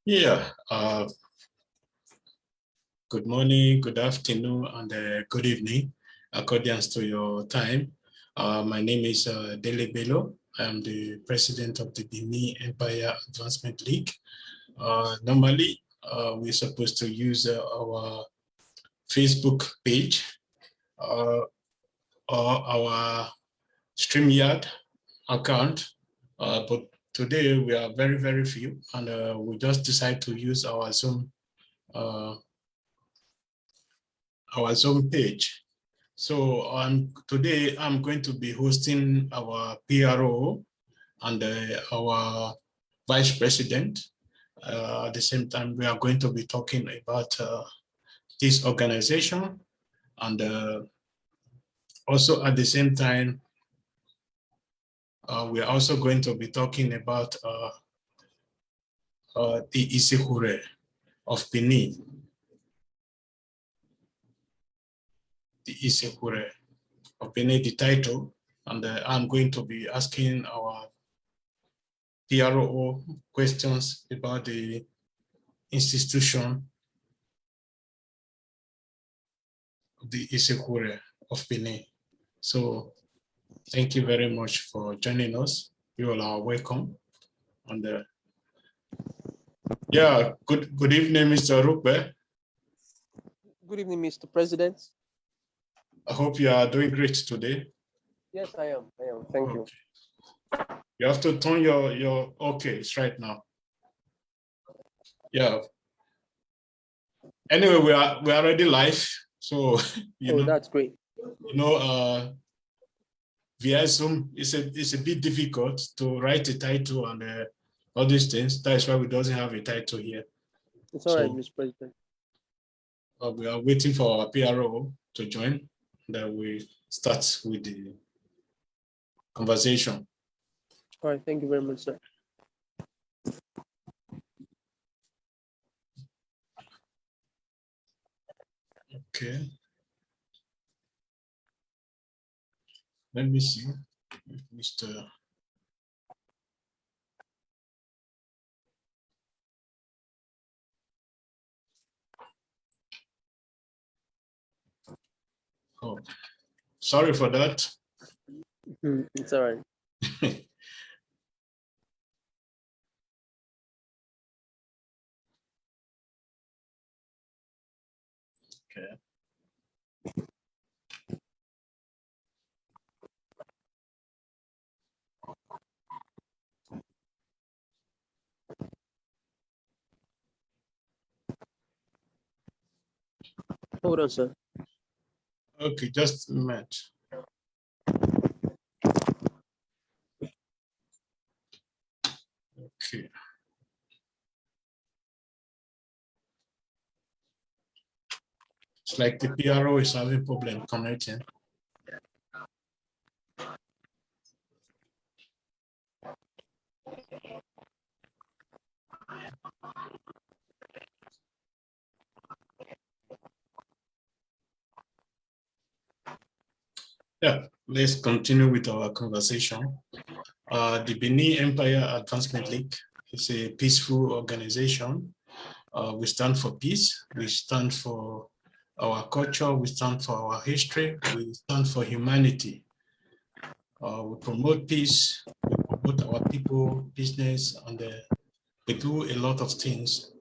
Yeah, good morning, good afternoon, and good evening, according to your time. My name is Dele Bello. I am the president of the Benin Empire Advancement League. Normally, we're supposed to use our Facebook page or our StreamYard account, but today we are very, very few, and we just decide to use our Zoom page. So today I'm going to be hosting our P.R.O and our vice president. At the same time, we are going to be talking about this organization, and also at the same time, we are also going to be talking about the Itsekhure of Benin. The Itsekhure of Benin, the title, and I'm going to be asking our P.R.O questions about the institution of the Itsekhure of Benin. So thank you very much for joining us. You all are welcome. And yeah, good evening, Mr. Orukpe. Good evening, Mr. President. I hope you are doing great today. Yes, I am. Thank you. You have to turn your okays right now. Yeah. Anyway, we are already live, so you know. That's great. You know, via Zoom, it's a bit difficult to write a title and all these things. That's why we doesn't have a title here. It's all right, Mr. President. We are waiting for our P.R.O to join. Then we start with the conversation. All right, thank you very much, sir. Okay. Let me see if Mr. Oh, sorry for that. It's all right. Okay. Hold on, sir. Okay, just a minute. Okay. It's like the P.R.O is having problem connecting. Yeah, let's continue with our conversation. The Benin Empire Advancement League is a peaceful organization. We stand for peace. We stand for our culture. We stand for our history. We stand for humanity. We promote peace. We promote our people, business, and we do a lot of things.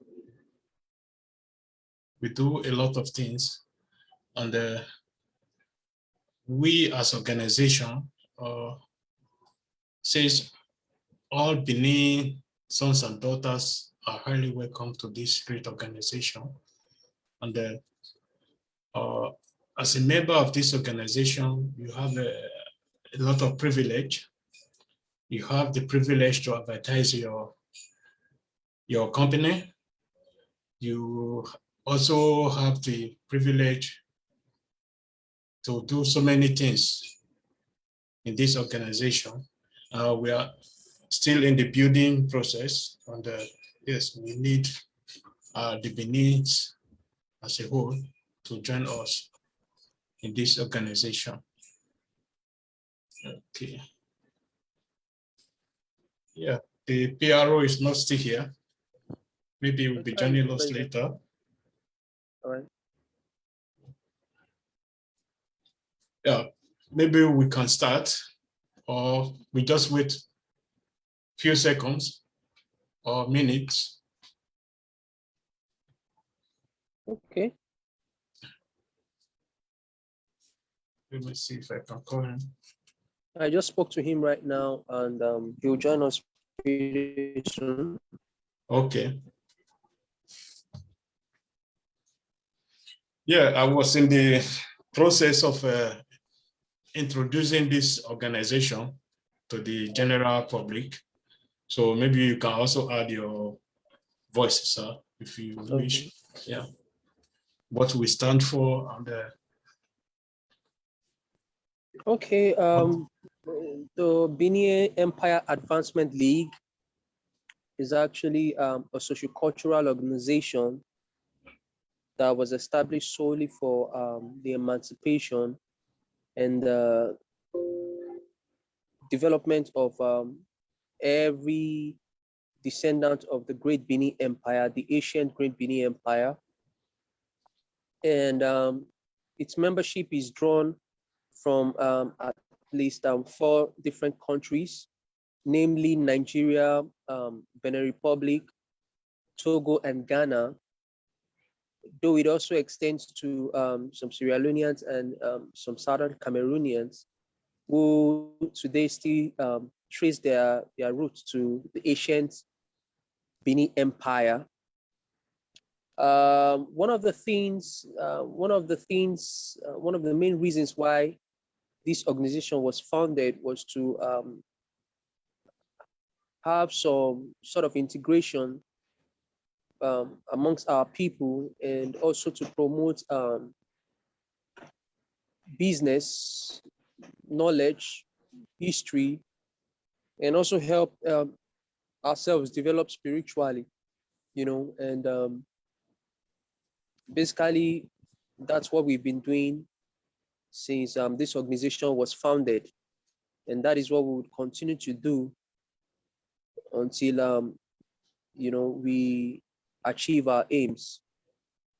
We do a lot of things, and we as organization says all Benin sons and daughters are highly welcome to this great organization. And as a member of this organization, you have a lot of privilege. You have the privilege to advertise your company. You also have the privilege to do so many things in this organization. We are still in the building process, and yes, we need the Benin's as a whole to join us in this organization. Okay. Yeah, the P.R.O is not still here. Maybe he will be Sorry, joining Mr. us President. later. All right. Yeah, maybe we can start, or we just wait a few seconds or minutes. Okay. Let me see if I can call him. I just spoke to him right now, and he'll join us pretty soon. Okay. Yeah, I was in the process of introducing this organization to the general public. So maybe you can also add your voice, sir, if you wish. Yeah. What we stand for and Okay. The Benin Empire Advancement League is actually a sociocultural organization that was established solely for the emancipation and the development of every descendant of the Great Benin Empire, the ancient Great Benin Empire. And its membership is drawn from at least 4 different countries, namely Nigeria, Benin Republic, Togo, and Ghana, though it also extends to some Sierra Leoneans and some Southern Cameroonians who today still trace their roots to the ancient Benin Empire. One of the main reasons why this organization was founded was to have some sort of integration amongst our people, and also to promote business, knowledge, history, and also help ourselves develop spiritually, and basically that's what we've been doing since this organization was founded, and that is what we would continue to do until we achieve our aims,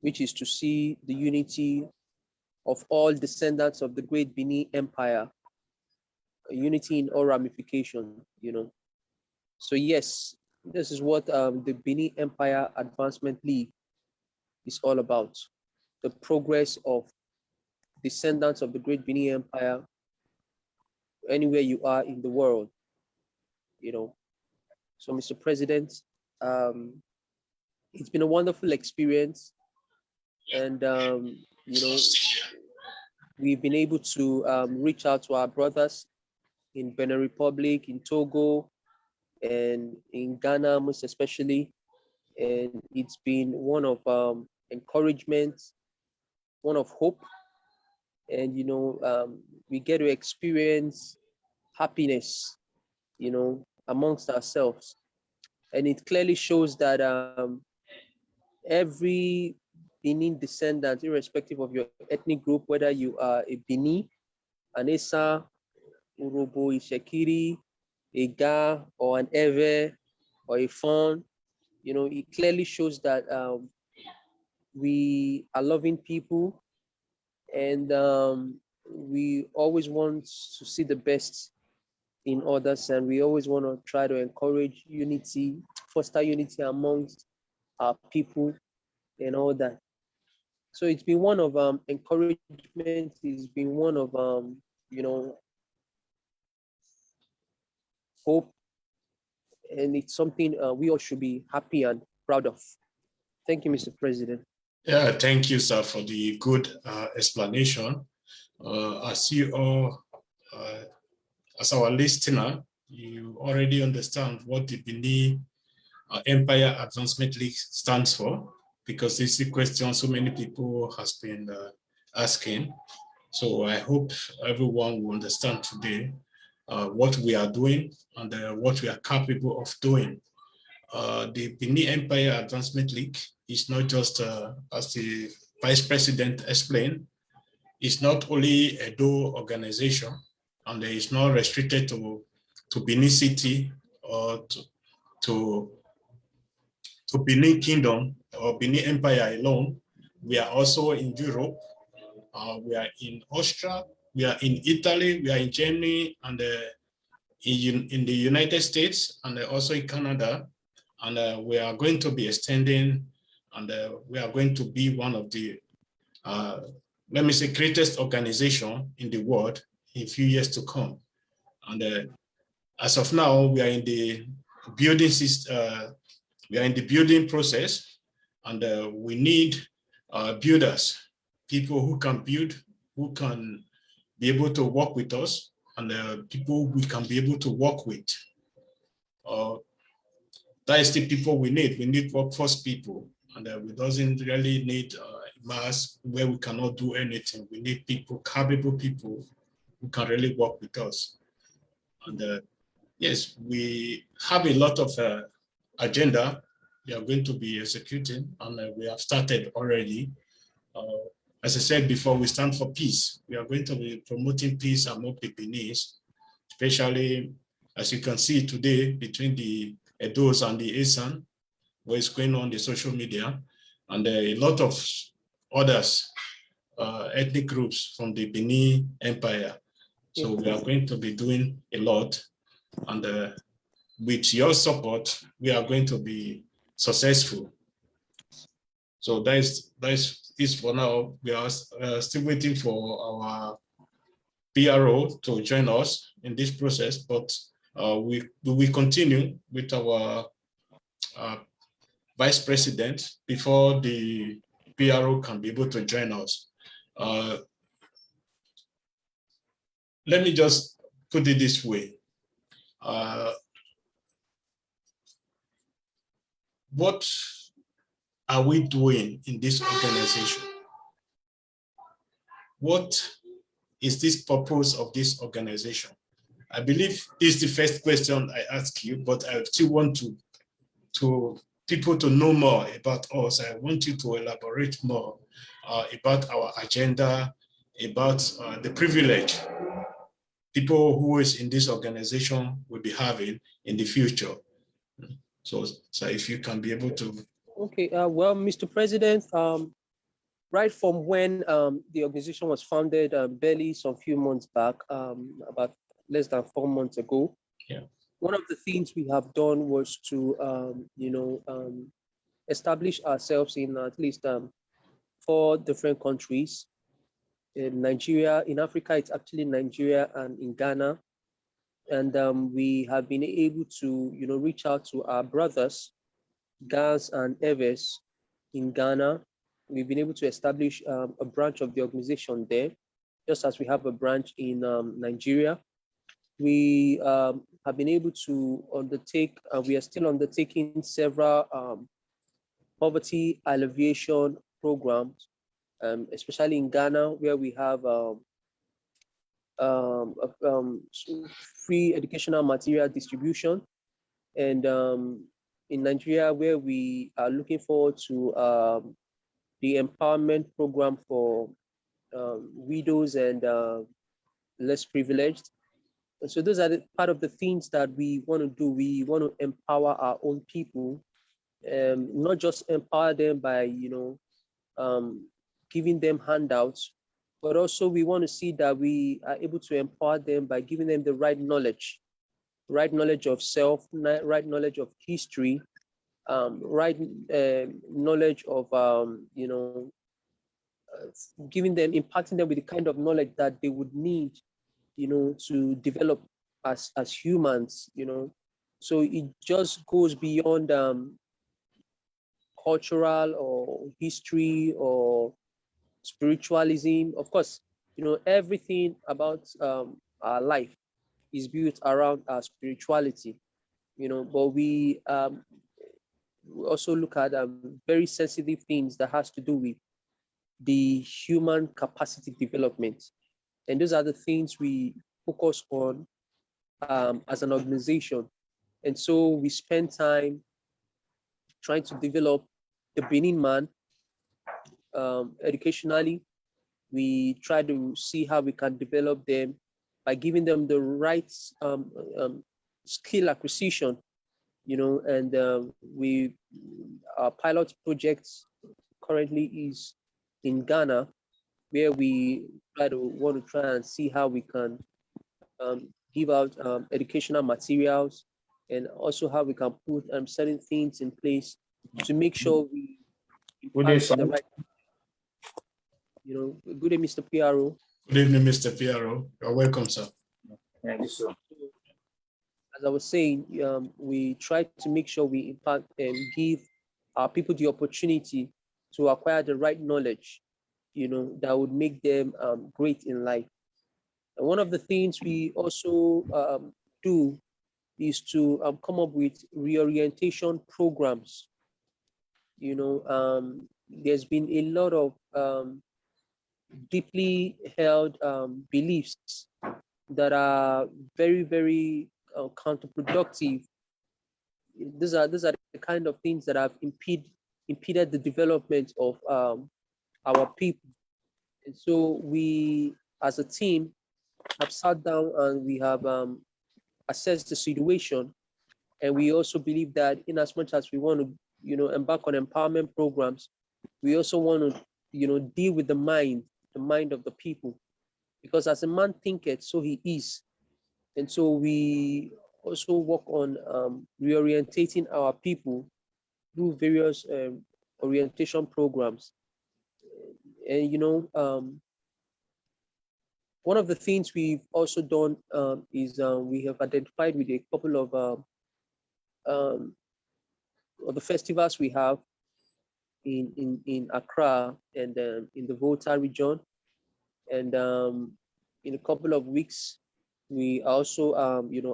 which is to see the unity of all descendants of the great Benin Empire, unity in all ramification. So yes, this is what the Benin Empire Advancement League is all about: the progress of descendants of the great Benin Empire anywhere you are in the world. So, Mr. President, um, it's been a wonderful experience, and we've been able to reach out to our brothers in Benin Republic, in Togo, and in Ghana, most especially. And it's been one of encouragement, one of hope, and we get to experience happiness, amongst ourselves. And it clearly shows that every Benin descendant, irrespective of your ethnic group, whether you are a Bini, an Esa, Urobo, Ishekiri, a Ga, or an Ewe, or a Fon, it clearly shows that we are loving people, and we always want to see the best in others, and we always want to try to encourage unity, foster unity amongst our people and all that. So it's been one of encouragement. It's been one of hope, and it's something we all should be happy and proud of. Thank you, Mr. President. Yeah, thank you, sir, for the good explanation. As you all, as our listener, you already understand what the Benin Empire Advancement League stands for, because this is a question so many people has been asking. So I hope everyone will understand today what we are doing and what we are capable of doing. The Benin Empire Advancement League is not just, as the Vice President explained, it's not only a DO organization, and it is not restricted to Benin City or to to Benin Kingdom or Benin Empire alone. We are also in Europe. We are in Austria. We are in Italy. We are in Germany, and in the United States, and also in Canada. And we are going to be extending, and we are going to be one of the, let me say, greatest organization in the world in a few years to come. And as of now, we are in the building system. We are in the building process, and we need builders, people who can build, who can be able to work with us, and people we can be able to work with. That is the people we need. We need workforce people, and we doesn't really need mass where we cannot do anything. We need people, capable people who can really work with us. And yes, we have a lot of agenda we are going to be executing, and we have started already. As I said before, we stand for peace. We are going to be promoting peace among the Beninese, especially as you can see today between the Edos and the Esan, what is going on the social media, and a lot of others, ethnic groups from the Benin Empire. So we are going to be doing a lot, and with your support, we are going to be successful. So that is for now. We are still waiting for our P.R.O to join us in this process, but we will continue with our vice president before the P.R.O can be able to join us. Let me just put it this way. What are we doing in this organization? What is this purpose of this organization? I believe this is the first question I ask you, but I still want to people to know more about us. I want you to elaborate more about our agenda, about the privilege people who is in this organization will be having in the future. So if you can be able to. Okay, well, Mr. President, right from when the organization was founded, barely some few months back, about less than 4 months ago, yeah. One of the things we have done was to, establish ourselves in at least 4 different countries. In Nigeria, in Africa, it's actually Nigeria and in Ghana. And we have been able to, reach out to our brothers, Gans and Eves in Ghana. We've been able to establish a branch of the organization there, just as we have a branch in Nigeria. We have been able to undertake, we are still undertaking several poverty alleviation programs, especially in Ghana, where we have free educational material distribution, and in Nigeria, where we are looking forward to the empowerment program for widows and less privileged. And so those are part of the things that we want to do. We want to empower our own people, not just empower them by, giving them handouts, but also we want to see that we are able to empower them by giving them the right knowledge of self, right knowledge of history, right knowledge of, giving them, impacting them with the kind of knowledge that they would need, to develop as humans, So it just goes beyond cultural or history or spiritualism. Of course, everything about our life is built around our spirituality, but we also look at very sensitive things that has to do with the human capacity development. And those are the things we focus on as an organization. And so we spend time trying to develop the Benin man educationally. We try to see how we can develop them by giving them the right skill acquisition, and our pilot project currently is in Ghana, where we want to try and see how we can give out educational materials, and also how we can put certain things in place to make sure we impact the right. Good day, Mr. P.R.O. Good evening, Mr. P.R.O. You're welcome, sir. Thank you, sir. As I was saying, we try to make sure we impact and give our people the opportunity to acquire the right knowledge, that would make them great in life. And one of the things we also do is to come up with reorientation programs. There's been a lot of deeply held beliefs that are very, very counterproductive. These are the kind of things that have impeded the development of our people. And so we, as a team, have sat down and we have assessed the situation. And we also believe that in as much as we want to, embark on empowerment programs, we also want to, deal with the mind of the people. Because as a man thinketh, so he is. And so we also work on reorientating our people through various orientation programs. And, one of the things we've also done is we have identified with a couple of the festivals we have in Accra and in the Volta region. And in a couple of weeks, we are also,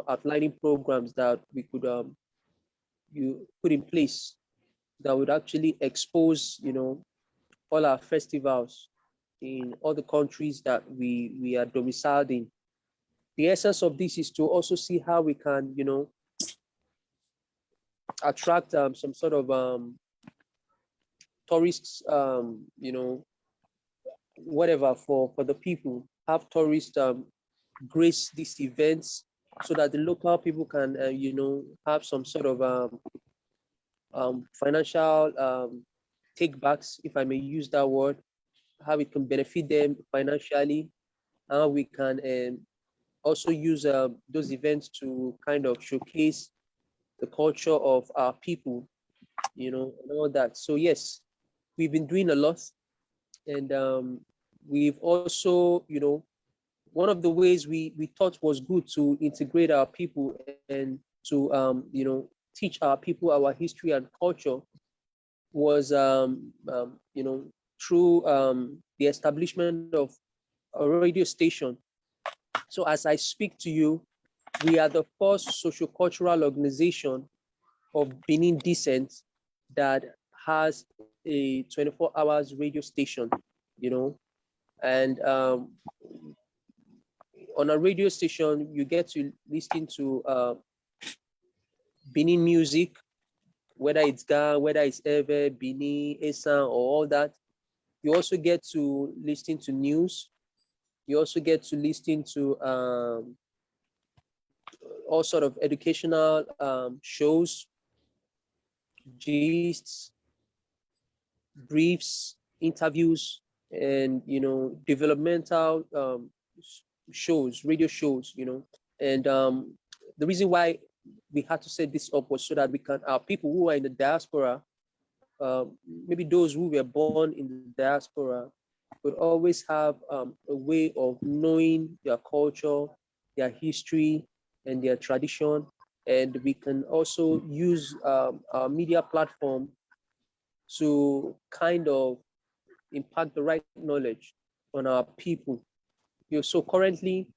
outlining programs that we could you put in place that would actually expose, all our festivals in all the countries that we are domiciled in. The essence of this is to also see how we can, attract some sort of tourists, whatever for the people, have tourists grace these events so that the local people can, have some sort of financial takebacks, if I may use that word, how it can benefit them financially, how we can also use those events to kind of showcase the culture of our people, and all that. So yes, we've been doing a lot, and we've also, one of the ways we thought was good to integrate our people and to, teach our people our history and culture was, through the establishment of a radio station. So as I speak to you, we are the first sociocultural organization of Benin descent that has a 24 hours radio station, and on a radio station, you get to listen to Benin music, whether it's Ga, whether it's Ewe, Benin, Esan, or all that. You also get to listen to news. You also get to listen to all sort of educational shows, gists, briefs, interviews, and developmental shows, radio shows, and the reason why we had to set this up was so that we can, our people who are in the diaspora, maybe those who were born in the diaspora, would always have a way of knowing their culture, their history, and their tradition. And we can also use our media platform to kind of impact the right knowledge on our people. So currently,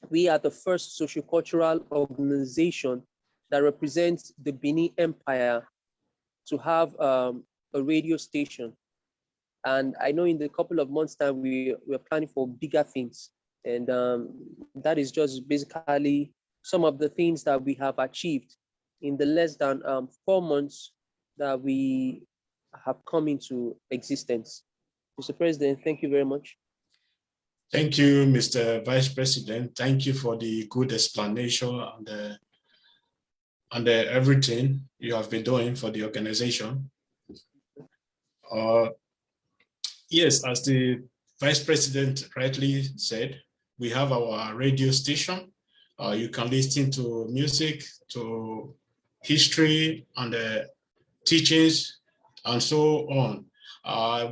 we are the first sociocultural organization that represents the Benin Empire to have a radio station. And I know in the couple of months' time, we're planning for bigger things. And that is just basically some of the things that we have achieved in the less than 4 months that we have come into existence. Mr. President, thank you very much. Thank you, Mr. Vice President. Thank you for the good explanation and and everything you have been doing for the organization. Yes, as the Vice President rightly said, we have our radio station. You can listen to music, to history, and teachings, and so on.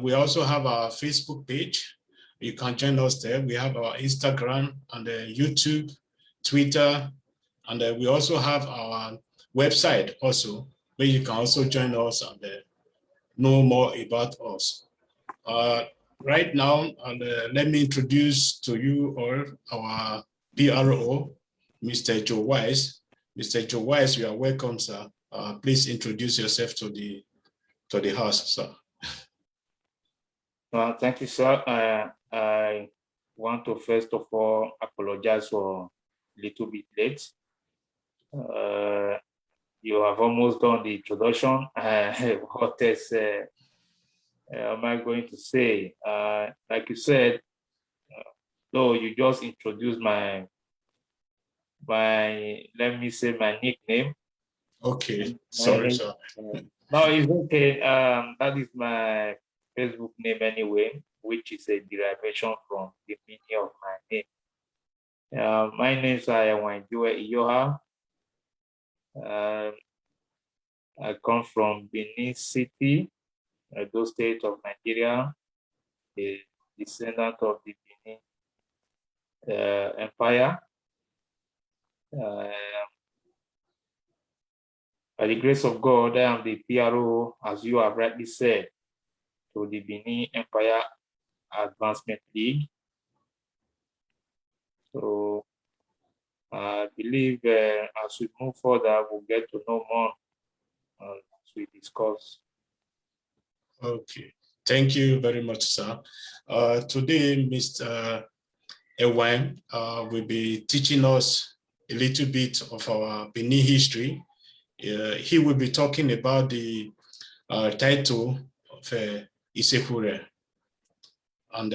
We also have our Facebook page. You can join us there. We have our Instagram and YouTube, Twitter, and we also have our website also, where you can also join us and know more about us. Right now, and let me introduce to you all our P.R.O, Mr. Joe Wise. Mr. Joe Wise, you are welcome, sir. Please introduce yourself to the house, sir. Thank you, sir. I want to first of all apologize for a little bit late. You have almost done the introduction. What else am I going to say? Like you said, though you just introduced my let me say my nickname. Okay, sorry, sir. No, it's okay. That is my Facebook name anyway, which is a derivation from the meaning of my name. My name is Joe Etinosa. I come from Benin City, Edo State of Nigeria, a descendant of the Benin Empire. By the grace of God, I am the P.R.O, as you have rightly said, to the Benin Empire Advancement League. So I believe as we move further, we'll get to know more as we discuss. Okay, thank you very much, sir. Today, Mr. Ewan will be teaching us a little bit of our Benin history. He will be talking about the title of Itsekhure. And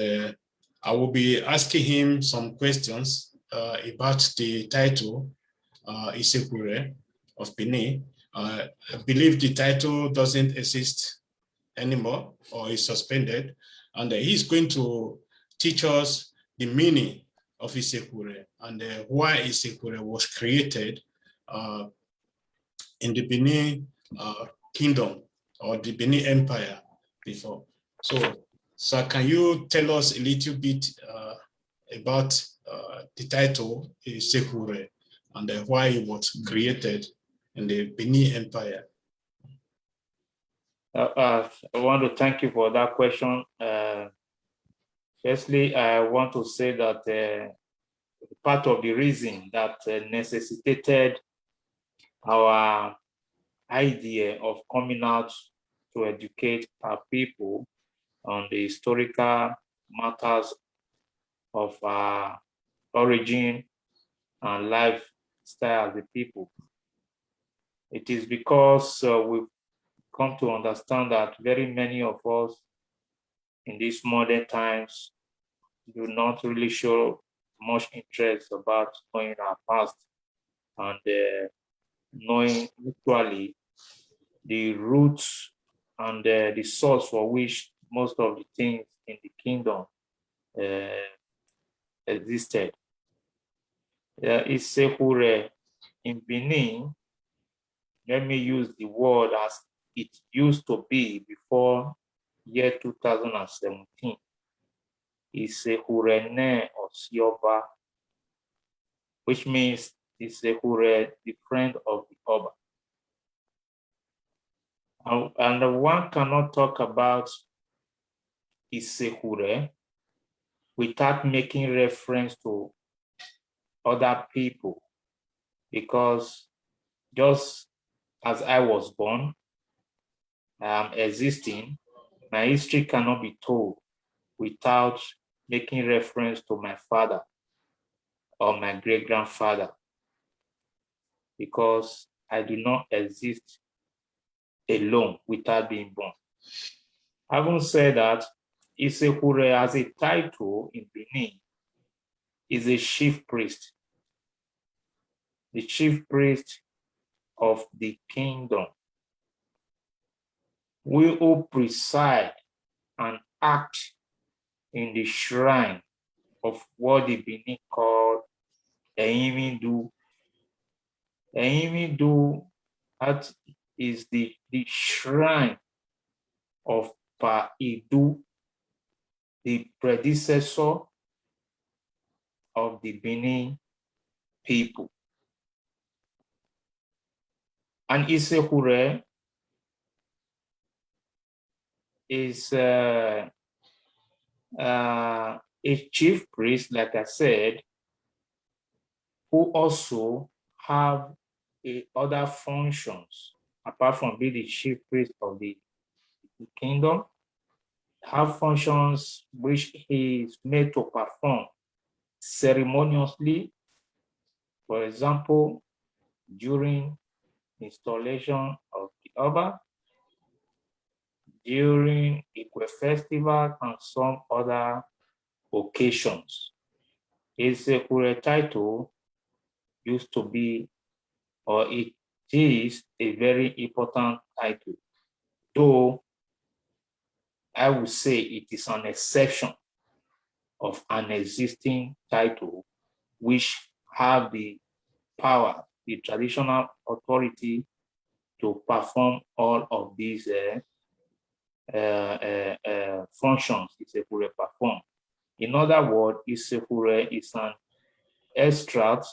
I will be asking him some questions about the title Itsekhure of Benin. I believe the title doesn't exist anymore or is suspended, and he's going to teach us the meaning of Itsekhure and why Itsekhure was created in the Benin Kingdom or the Benin Empire before. So, sir, can you tell us a little bit about the title Itsekhure and why it was created in the Benin Empire? I want to thank you for that question. Firstly, I want to say that part of the reason that necessitated our idea of coming out to educate our people on the historical matters of our origin and lifestyle as a people. It is because we've come to understand that very many of us in these modern times do not really show much interest about knowing our past and knowing actually the roots and the source for which most of the things in the kingdom existed. Itsekhure in Benin, let me use the word as it used to be before year 2017. Itsekhure ne Osioba, which means Itsekhure, the friend of the Oba. And one cannot talk about Itsekhure without making reference to other people, because just as I was born, I am existing, my history cannot be told without making reference to my father or my great-grandfather, because I do not exist alone without being born. Having said that, Itsekhure as a title in Benin is a chief priest. The chief priest of the kingdom. We who preside and act in the shrine of what the Benin called Eyimindu. Eyimindu, that is the shrine of Pa-Idu, the predecessor of the Benin people. And Itsekhure is a chief priest, like I said, who also have other functions apart from being the chief priest of the kingdom, have functions which he is made to perform ceremoniously. For example, during installation of the Oba, during Ikwe festival, and some other occasions. His Itsekhure title used to be, or it is, a very important title, though I would say it is an exception of an existing title which have the power, the traditional authority to perform all of these functions Itsekhure perform. In other words, Itsekhure is an extract,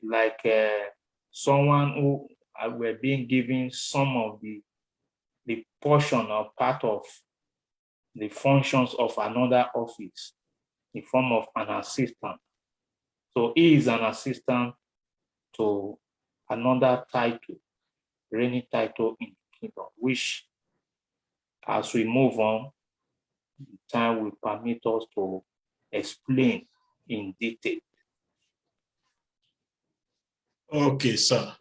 like someone who were being given some of the portion or part of the functions of another office in form of an assistant. So he is an assistant to another title, reigning title in the kingdom, which, as we move on, time will permit us to explain in detail. Okay, sir.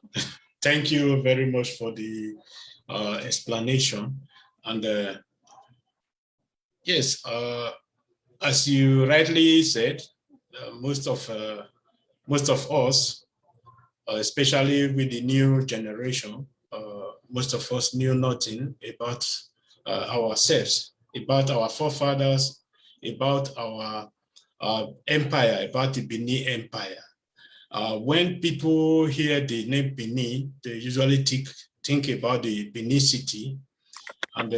Thank you very much for the explanation. And yes, as you rightly said, most of us, especially with the new generation, most of us knew nothing about ourselves, about our forefathers, about our empire, about the Benin Empire. When people hear the name Benin, they usually think about the Benin city. And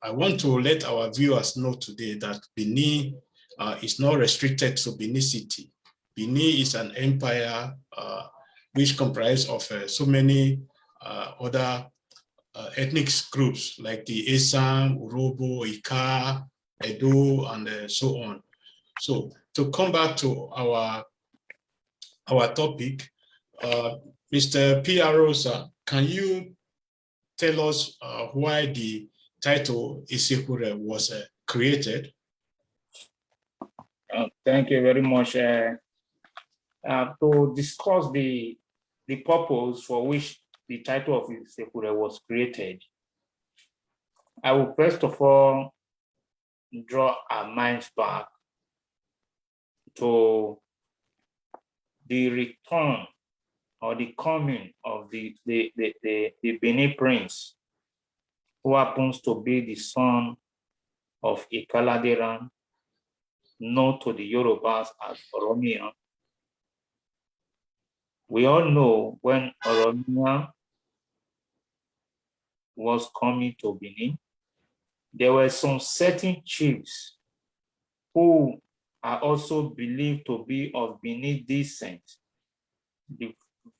I want to let our viewers know today that Benin is not restricted to Benin city. Benin is an empire which comprises of so many other ethnic groups like the Esan, Urobo, Ika, Edo, and so on. So to come back to our topic, Mr. P.R.O, sir, can you tell us why the title Itsekhure was created? Thank you very much. To discuss the purpose for which the title of Itsekhure was created, I will first of all draw our minds back to the return or the coming of the Benin prince, who happens to be the son of Ikaladeran, known to the Yorubas as Oromia. We all know when Oromia was coming to Benin, there were some certain chiefs who are also believed to be of Benin descent,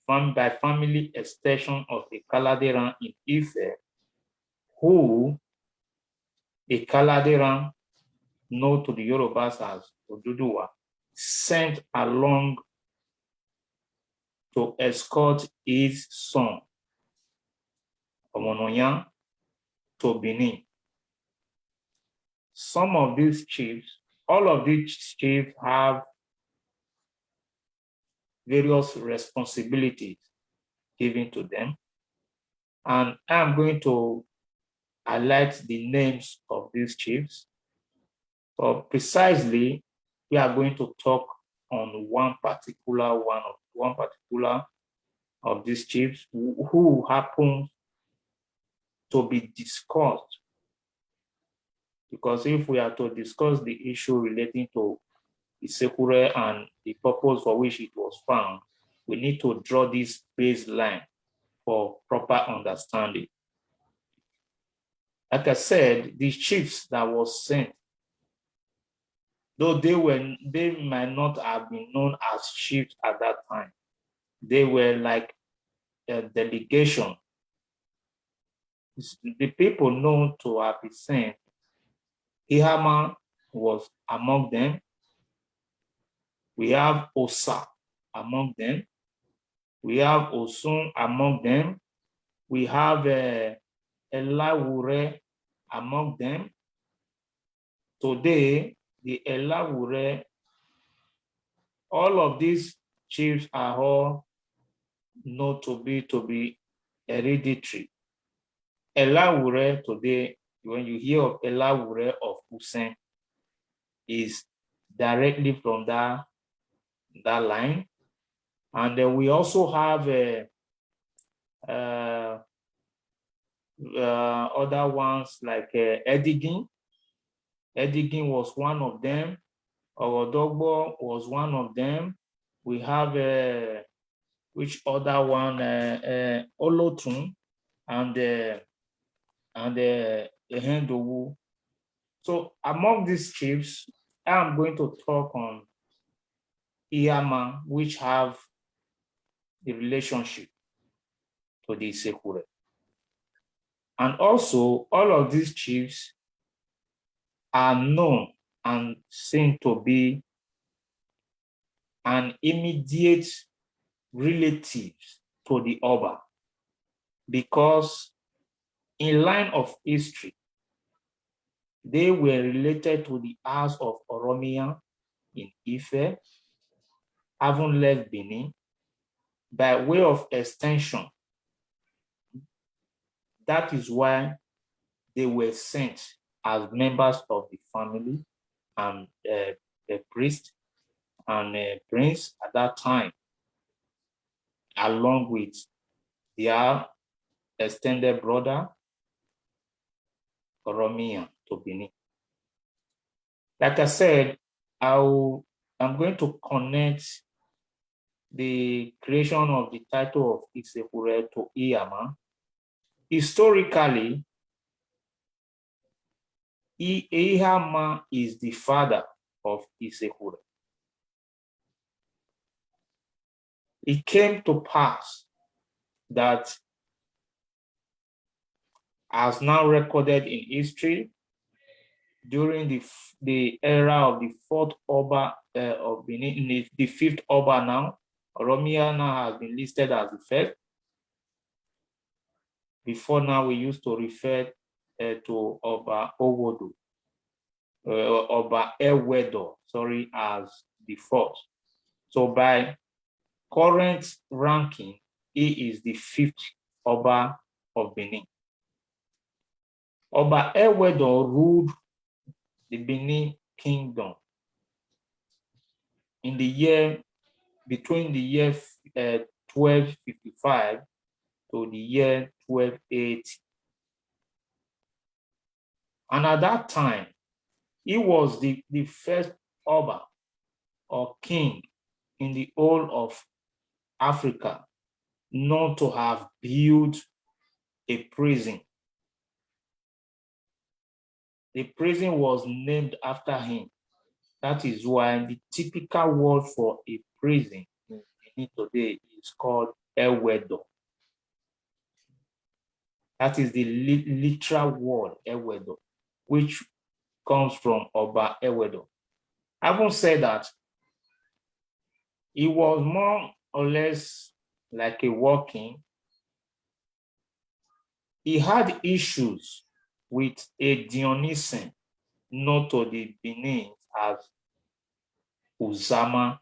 by family extension of the Ikaladeran in Ife, who Ikaladeran, known to the Yorubas as Oduduwa, sent along to escort his son, Omonoyan, to Benin. Some of these chiefs, all of these chiefs have various responsibilities given to them. And I'm going to highlight the names of these chiefs. But precisely, we are going to talk on one particular of these chiefs who happen to be discussed. Because if we are to discuss the issue relating to Itsekhure and the purpose for which it was found, we need to draw this baseline for proper understanding. Like I said, the chiefs that was sent, though they might not have been known as chiefs at that time, they were like a delegation. The people known to have been sent, Ihama was among them. We have Osa among them. We have Osun among them. We have Elawure among them. Today, the Elawure, all of these chiefs are all known to be hereditary. Elawure today, when you hear of Elawure of Usen, is directly from that line. And then we also have other ones like Edigin. Edigin was one of them. Orodogbo was one of them. We have which other one? Olotun and Ehendowu. So among these chiefs, I'm going to talk on Iyama, which have the relationship to the Itsekhure. And also, all of these chiefs are known and seen to be an immediate relative to the Oba, because in line of history, they were related to the house of Oromia in Ife, having left Benin. By way of extension, that is why they were sent as members of the family and the priest and prince at that time, along with their extended brother, Oromia, to Benin. Like I said, I'm going to connect the creation of the title of Itsekhure to Iyama. Historically, Iyama is the father of Itsekhure. It came to pass that, as now recorded in history, during the era of the fourth Oba of Benin, the fifth Oba now, Oromia now has been listed as the first. Before now, we used to refer to Oba Owodo, Oba Ewedo, as the fourth. So by current ranking, he is the fifth Oba of Benin. Oba Ewedo ruled the Benin Kingdom in the year, between the year 1255 to the year 1280. And at that time, he was the first Oba or king in the whole of Africa known to have built a prison. The prison was named after him. That is why the typical word for a prison in Benin today is called Ewedo. That is the literal word, Ewedo, which comes from Oba Ewedo. Having said that, he was more or less like a war king. He had issues with a Dionysian known to the Benin as Uzama.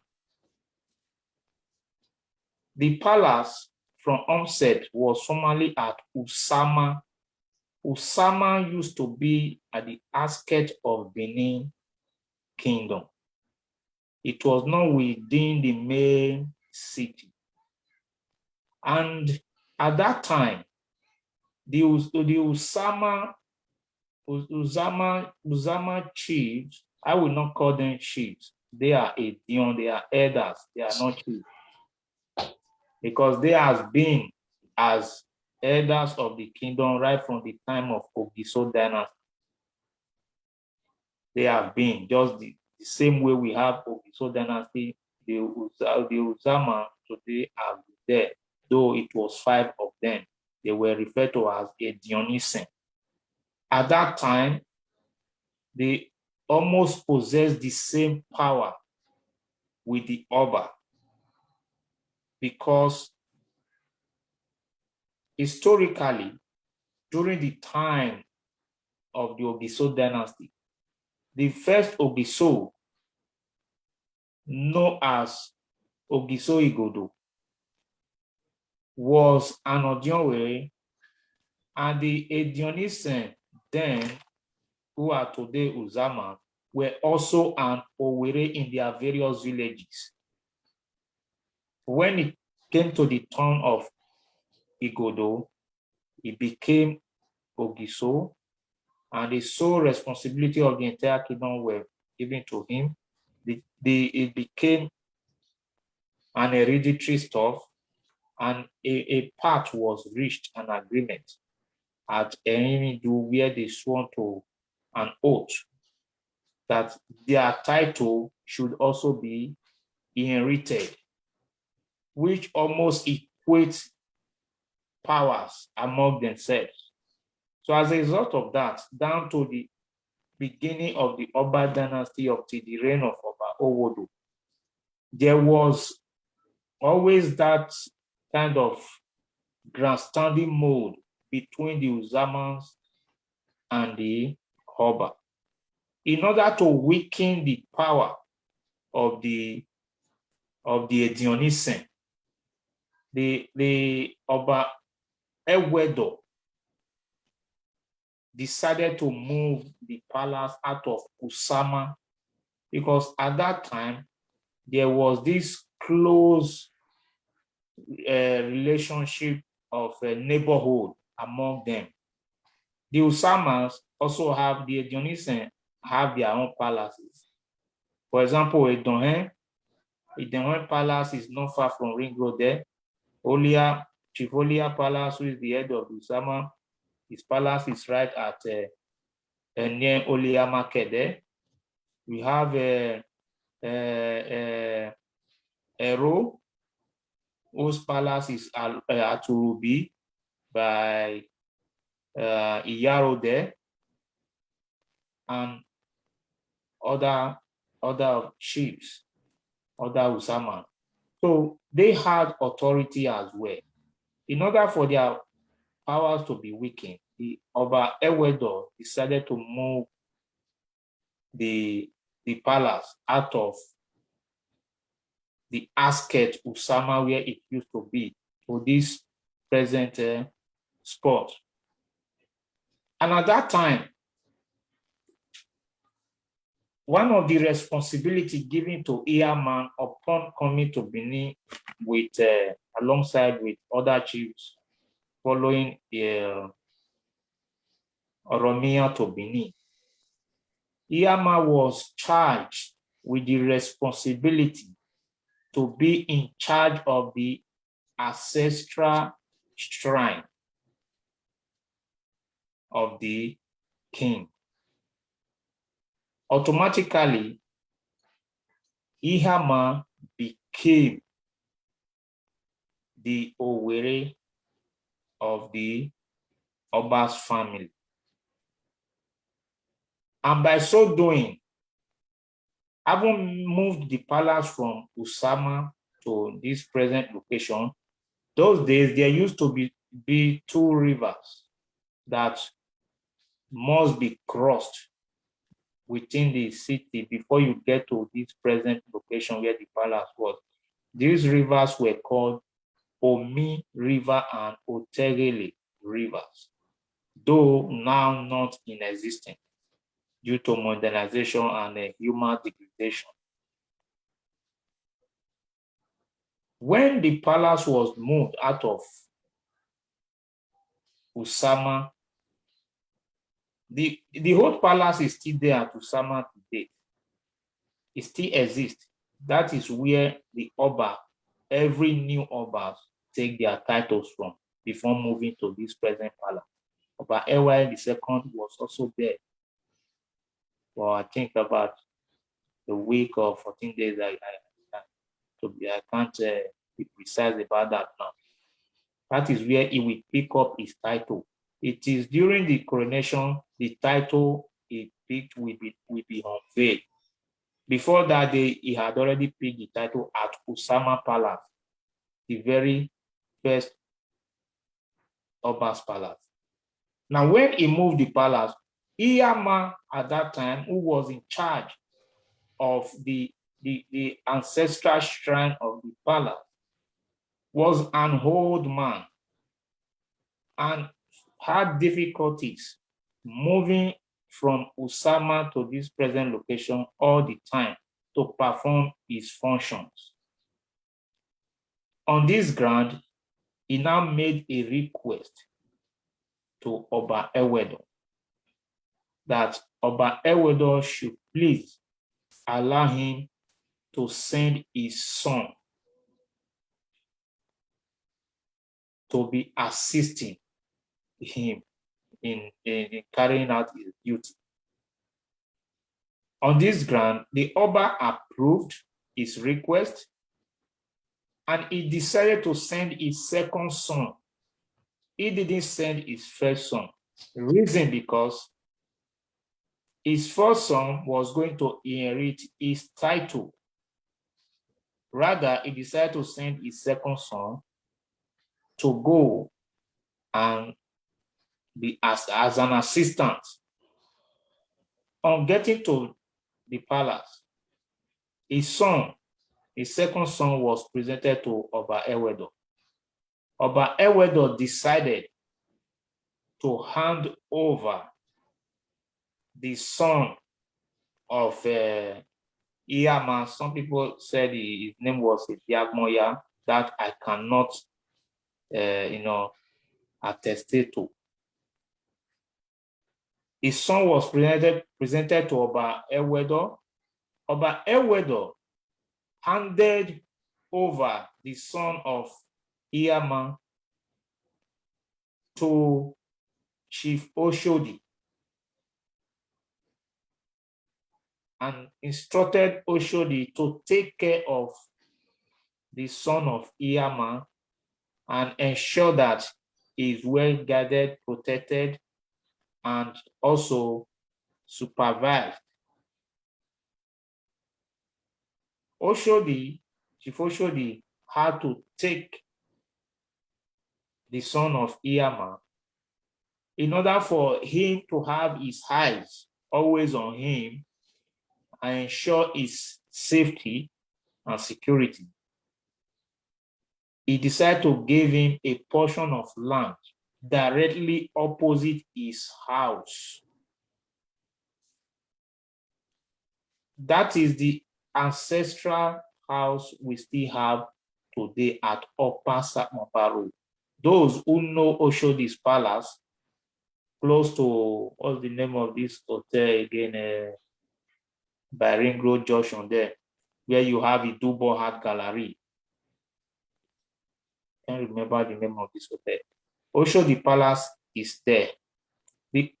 The palace from onset was formerly at Usama. Usama used to be at the outskirts of Benin Kingdom. It was not within the main city. And at that time, the Uzama chiefs, I will not call them chiefs. They are they are elders. They are not chiefs. Because they have been as elders of the kingdom right from the time of Ogiso dynasty. They have been just the same way we have Ogiso dynasty. The Uzama today are there, though it was 5 of them. They were referred to as a Dionysian. At that time, they almost possessed the same power with the Oba, because historically, during the time of the Ogiso dynasty, the first Ogiso, known as Ogiso Igodo, was an Odionwere, and the Dionysian then, who are today Uzama, were also an Owere in their various villages. When it came to the turn of Igodo, it became Ogiso, and the sole responsibility of the entire kingdom were given to him. It became an hereditary stuff, and a part was reached, an agreement at Erindu, where they swore to an oath that their title should also be inherited, which almost equates powers among themselves. So as a result of that, down to the beginning of the Oba dynasty up to the reign of Oba Owodo, there was always that kind of grandstanding mode between the Uzamans and the Oba, in order to weaken the power of the Dionysian. The Oba Ewedo decided to move the palace out of Usama, because at that time there was this close relationship of neighborhood among them. The Usamas also have, the Dionysian have their own palaces. For example, Edonhen Palace is not far from Ring Road there. Chief Olia Palace, who is the head of Usama, his palace is right at near Olia Market there. We have P.R.O, whose palace is at Urubi by Iyaro there, and other chiefs, other Usama. So they had authority as well. In order for their powers to be weakened, the Oba Ewedo decided to move the palace out of the Asket Usama, where it used to be, to this present spot. And at that time, one of the responsibility given to Iyaman upon coming to Benin with alongside with other chiefs following Oromia to Benin, Iyama was charged with the responsibility to be in charge of the ancestral shrine of the king. Automatically, Iyama became the Owere of the Oba's family. And by so doing, having moved the palace from Usama to this present location, those days there used to be 2 rivers that must be crossed within the city before you get to this present location where the palace was. These rivers were called Omi River and Otegele rivers, though now not in existence due to modernization and human degradation. When the palace was moved out of Usama, the old palace is still there at Usama today. It still exists. That is where the Oba, every new Oba take their titles from before moving to this present palace. Oba Ewa II was also there for I think about a week or 14 days. I can't be precise about that now. That is where he will pick up his title. It is during the coronation, the title he picked will be unveiled. Before that day, he had already picked the title at Usama Palace, the very first Oba's palace. Now, when he moved the palace, Iyama at that time, who was in charge of the ancestral shrine of the palace, was an old man and had difficulties moving from Usama to this present location all the time to perform his functions. On this ground, he now made a request to Oba Ewedo that Oba Ewedo should please allow him to send his son to be assisting him in carrying out his duty. On this ground, the Oba approved his request and he decided to send his second son. He didn't send his first son. The reason because his first son was going to inherit his title. Rather, he decided to send his second son to go and be as an assistant. On getting to the palace, his second son was presented to Oba Ewedo. Oba Ewedo decided to hand over the son of Iyama. Some people said his name was Biagmoya, that I cannot, attest to. His son was presented to Oba Ewedo. Oba Ewedo handed over the son of Iyama to Chief Oshodi and instructed Oshodi to take care of the son of Iyama and ensure that he is well guarded, protected, and also supervised. Chief Oshodi had to take the son of Iyama in order for him to have his eyes always on him and ensure his safety and security. He decided to give him a portion of land directly opposite his house. That is the ancestral house we still have today at Upper Satmapa. Those who know Oshodi's palace, close to, what's the name of this hotel again? By Ring Road Junction there, where you have a Dubo Art Gallery. Can't remember the name of this hotel. Oshodi Palace is there.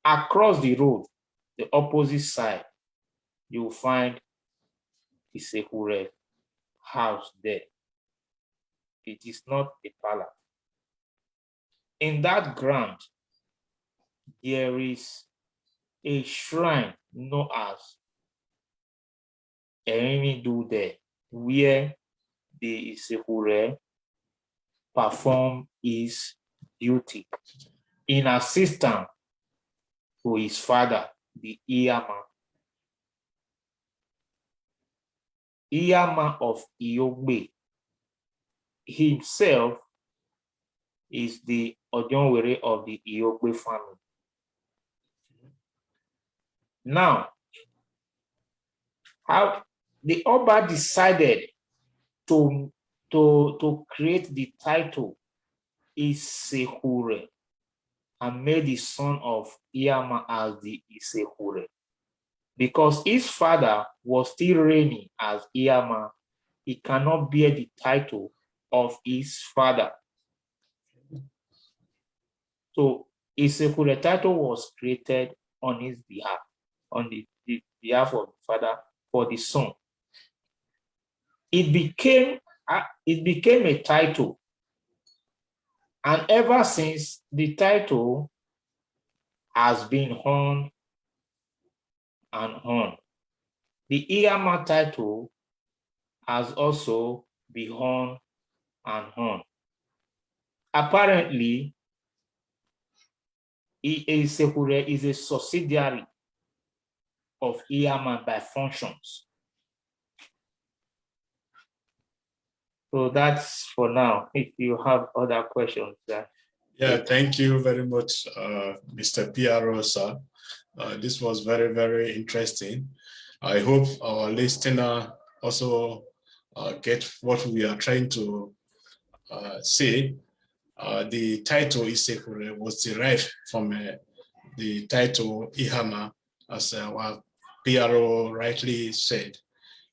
Across the road, the opposite side, you will find Itsekhure house there. It is not a palace. In that ground, there is a shrine known as Erimidu there, where the Itsekhure perform his duty in assistance to his father, the Iyama. Iyama of Iyogbe himself is the Odionwere of the Iyogbe family. Now, how the Oba decided to to create the title Itsekhure and made the son of Iyama as the Itsekhure. Because his father was still reigning as Iyama, he cannot bear the title of his father. So Itsekhure title was created on his behalf, on the behalf of the father for the son. It became a title, and ever since the title has been on and on. The Iyama title has also been on and on. Apparently, Itsekhure is a subsidiary of Iyama by functions. So that's for now. If you have other questions. Yeah, thank you very much, Mr. P.R.O, sir. This was very, very interesting. I hope our listener also get what we are trying to say. The title Itsekhure was derived from the title Ihama, as our P.R.O rightly said.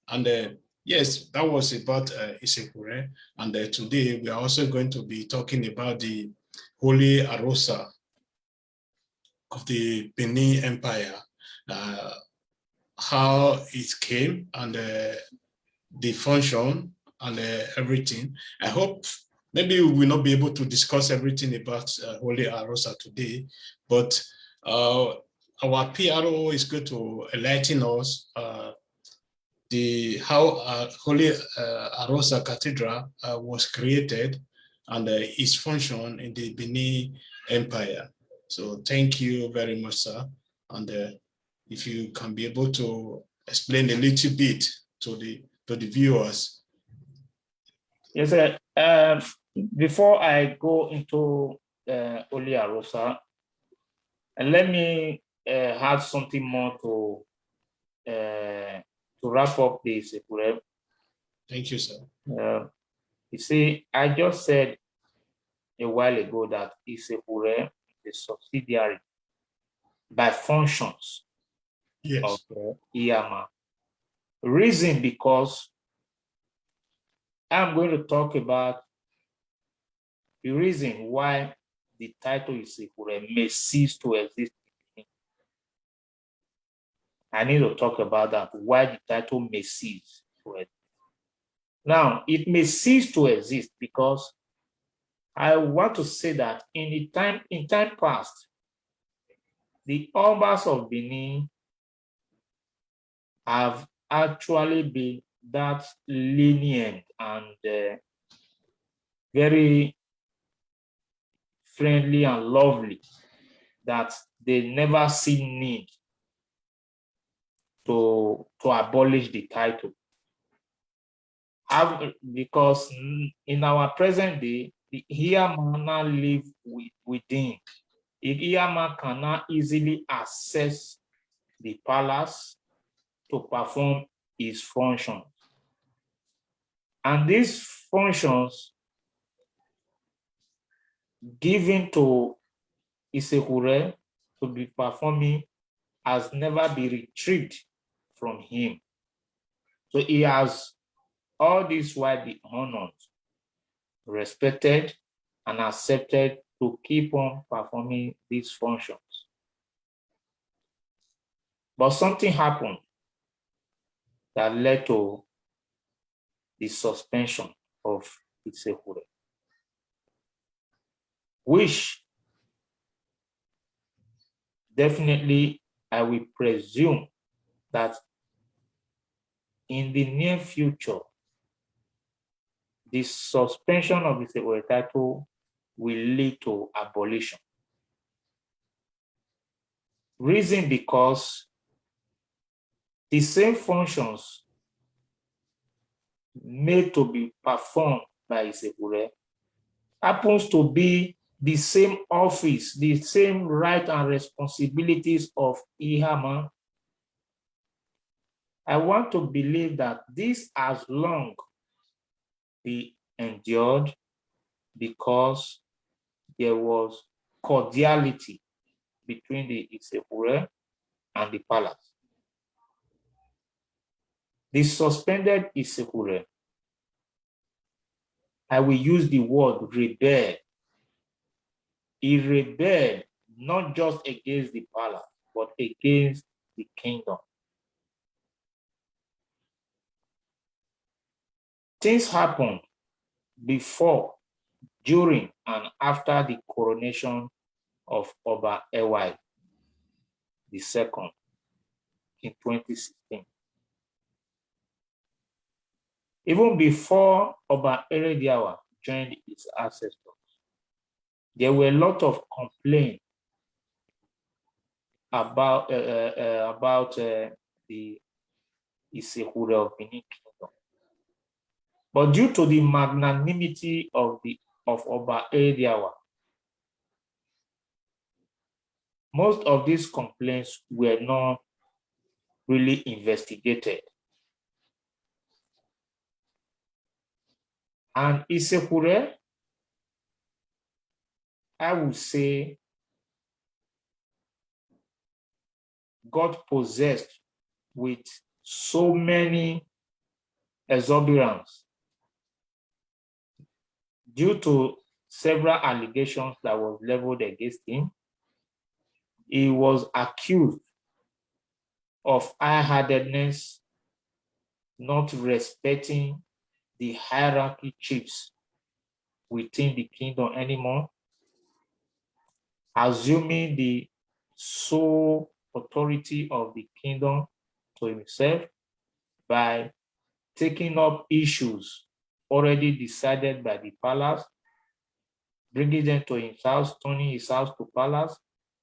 And yes, that was about Itsekhure. And today we are also going to be talking about the Holy Aruosa of the Benin Empire, how it came and the function and everything. I hope maybe we will not be able to discuss everything about Holy Aruosa today, but our P.R.O is going to enlighten us how Holy Aruosa Cathedral was created and its function in the Benin Empire. So thank you very much, sir. And if you can be able to explain a little bit to the viewers. Yes, sir. Before I go into Holy Aruosa, let me add something more to wrap up this. Thank you, sir. You see, I just said a while ago that Itsekhure is a subsidiary by functions of Iyama. Reason because I'm going to talk about the reason why the title Itsekhure may cease to exist. I need to talk about that, why the title may cease to exist. Now, it may cease to exist because I want to say that in time past, the Obas of Benin have actually been that lenient and very friendly and lovely that they never see need to abolish the title. Because in our present day, the Iyama now live within. If Iyama cannot easily access the palace to perform his functions. And these functions given to Itsekhure to be performing has never been retrieved from him. So he has all this while be honored, respected, and accepted to keep on performing these functions. But something happened that led to the suspension of Itsekhure, which definitely I will presume that in the near future, the suspension of the Itsekhure title will lead to abolition. Reason because the same functions made to be performed by Itsekhure happens to be the same office, the same right and responsibilities of Iyama. I want to believe that this has long been endured because there was cordiality between the Itsekhure and the palace. The suspended Itsekhure, I will use the word rebel. He rebelled not just against the palace, but against the kingdom. Things happened before, during, and after the coronation of Oba Ewai II in 2016. Even before Oba Erediawa joined its ancestors, there were a lot of complaints about the Itsekhure of Benin Kingdom. But due to the magnanimity of Oba Erediawa, most of these complaints were not really investigated. And Itsekhure, I would say, got possessed with so many exuberance due to several allegations that was leveled against him. He was accused of high-handedness, not respecting the hierarchy chiefs within the kingdom anymore, assuming the sole authority of the kingdom to himself by taking up issues already decided by the palace, bringing them to his house, turning his house to palace,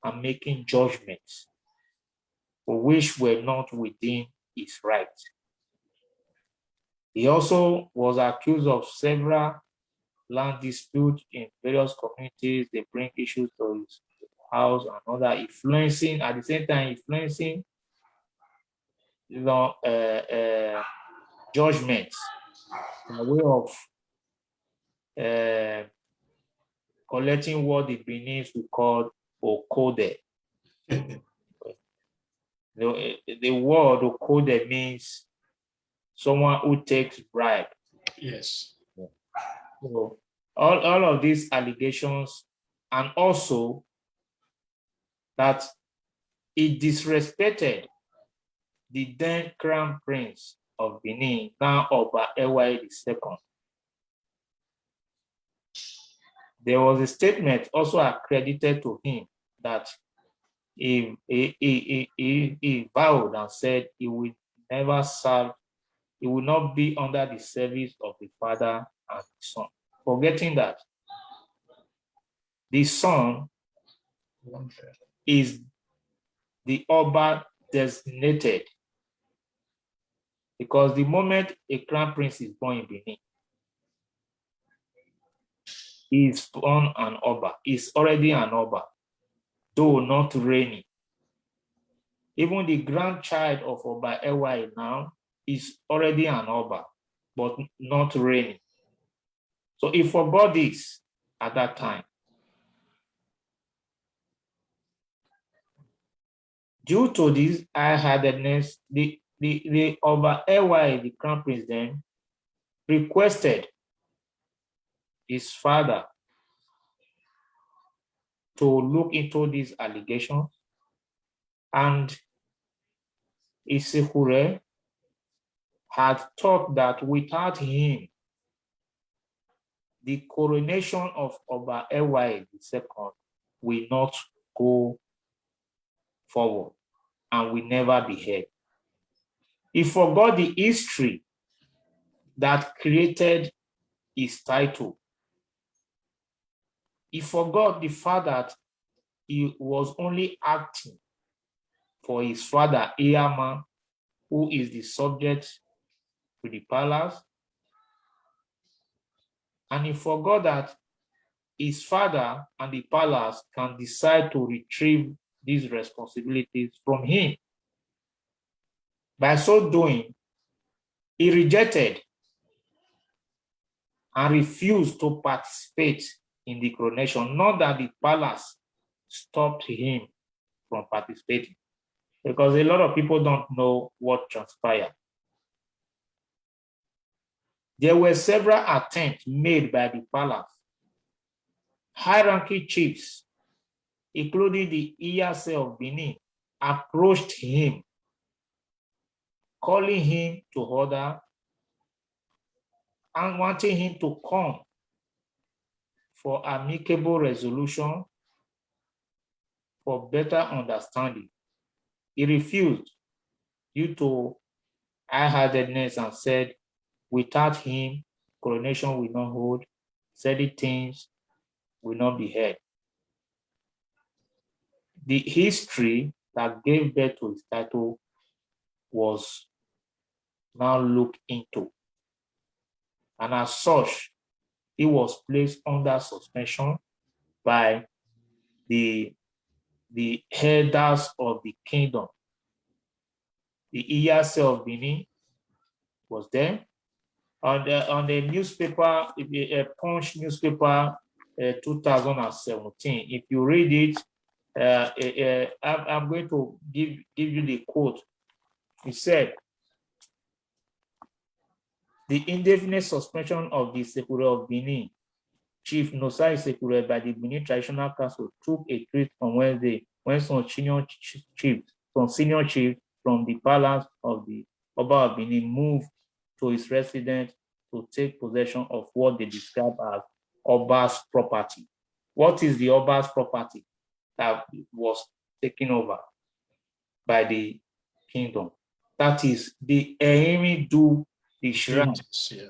and making judgments for which were not within his rights. He also was accused of several land disputes in various communities. They bring issues to his house and other, influencing, at the same time, influencing judgments in a way of collecting what the Beninese would call okode. The word okode means someone who takes bribe. Yes. So all of these allegations, and also that he disrespected the then crown prince of Benin, now Oba Ewai II. There was a statement also accredited to him that he vowed and said he would never serve, he will not be under the service of the father and the son. Forgetting that the son is the Oba designated, because the moment a crown prince is born in Benin, he is born an Oba. He's already an Oba, though not reigning. Even the grandchild of Oba Ewai now is already an Oba, but not reigning. So he forgot this at that time. Due to this high-handedness, the Oba Ewai, the crown prince, then requested his father to look into these allegations, and Itsekhure had thought that without him, the coronation of Oba Ewai II will not go forward and will never be heard. He forgot the history that created his title. He forgot the fact that he was only acting for his father, Iyama, who is the subject to the palace. And he forgot that his father and the palace can decide to retrieve these responsibilities from him. By so doing, he rejected and refused to participate in the coronation. Not that the palace stopped him from participating, because a lot of people don't know what transpired. There were several attempts made by the palace. High-ranking chiefs, including the Iyase of Benin, approached him, calling him to order and wanting him to come for amicable resolution, for better understanding. He refused due to high-heartedness and said, without him, coronation will not hold, certain things will not be heard. The history that gave birth to his title was now looked into. And as such, he was placed under suspension by the elders of the kingdom. The Iyase of Benin was there. On the newspaper, a Punch newspaper, 2017, if you read it, I'm going to give you the quote. It said, the indefinite suspension of the Itsekhure of Benin, Chief Nosa Itsekhure by the Benin Traditional Council took a treat on Wednesday when some senior chiefs from the palace of the Oba of Benin moved to his residence to take possession of what they describe as Oba's property. What is the Oba's property that was taken over by the kingdom? That is the Ehimidu, the shrine. Yeah.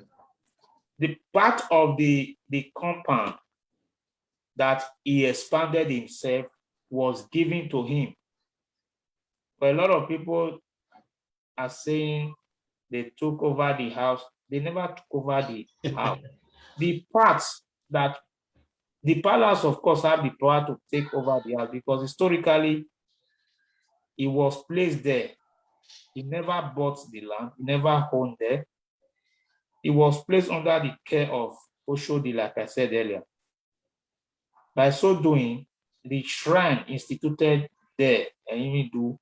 The part of the compound that he expanded himself was given to him. But a lot of people are saying they took over the house. They never took over the house. The parts that the palace, of course, have the power to take over the house because historically he was placed there. He never bought the land. He never owned there. He was placed under the care of Oshodi, like I said earlier. By so doing, the shrine instituted there, Ehimidu,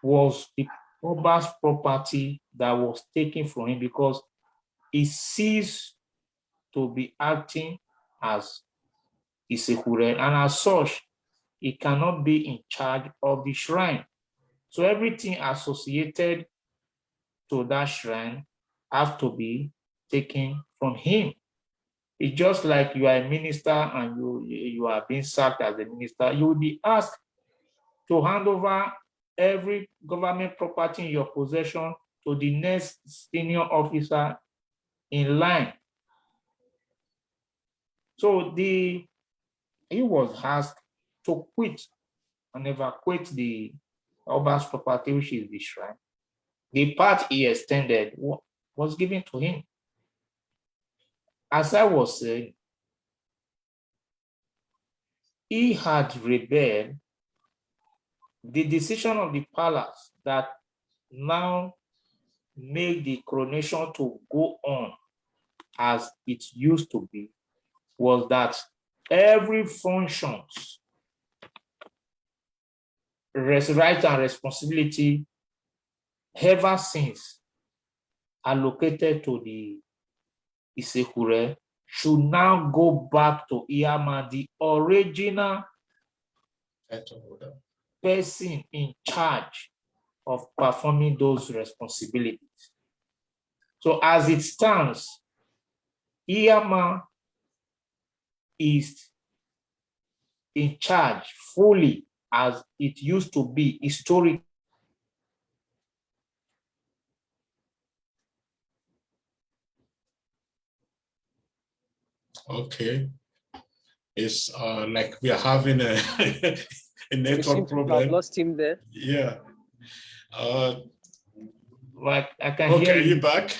was the Oba's property that was taken from him because he ceased to be acting as Itsekhure, and as such, he cannot be in charge of the shrine. So everything associated to that shrine have to be taken from him. It's just like you are a minister and you are being sacked as a minister, you will be asked to hand over every government property in your possession to the next senior officer in line. So he was asked to quit and evacuate the Oba's property, which is the shrine. The part he extended was given to him. As I was saying, he had rebelled. The decision of the palace that now made the coronation to go on as it used to be was that every functions, right and responsibility ever since allocated to the Itsekhure should now go back to Iyama, the original person in charge of performing those responsibilities. So as it stands, Iyama is in charge fully as it used to be historically. Okay. It's like we are having a, a We seem network to have problem. lost him there. Yeah. Like I can Okay, hear are you. you back?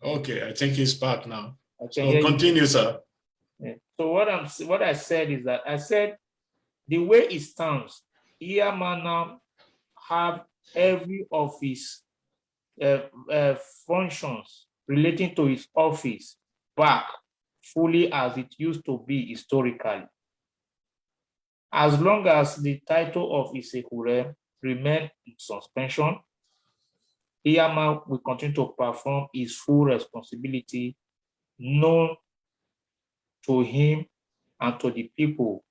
Okay, I think he's back now. I can So hear continue, you. sir. Yeah. So what I said is that I said the way it stands, Iyama now have every of his functions relating to his office back fully as it used to be historically. As long as the title of Itsekhure remains in suspension, Iyama will continue to perform his full responsibility known to him and to the people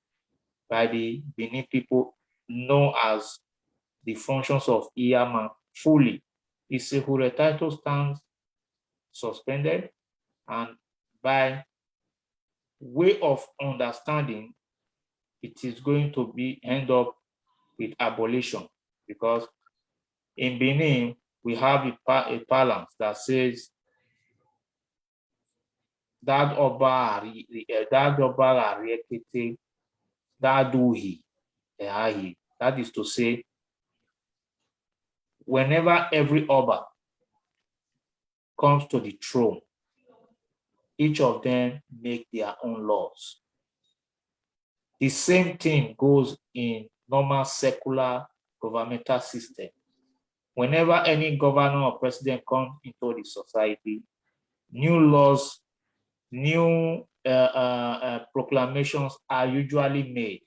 by the Benin people, known as the functions of Iyama fully. Itsekhure title stands suspended, and by way of understanding, it is going to end up with abolition, because in Benin we have a balance that says that Oba Ariekete, that Duhi, that is to say, whenever every Oba comes to the throne, each of them make their own laws. The same thing goes in normal secular governmental system. Whenever any governor or president comes into the society, new laws, new proclamations are usually made.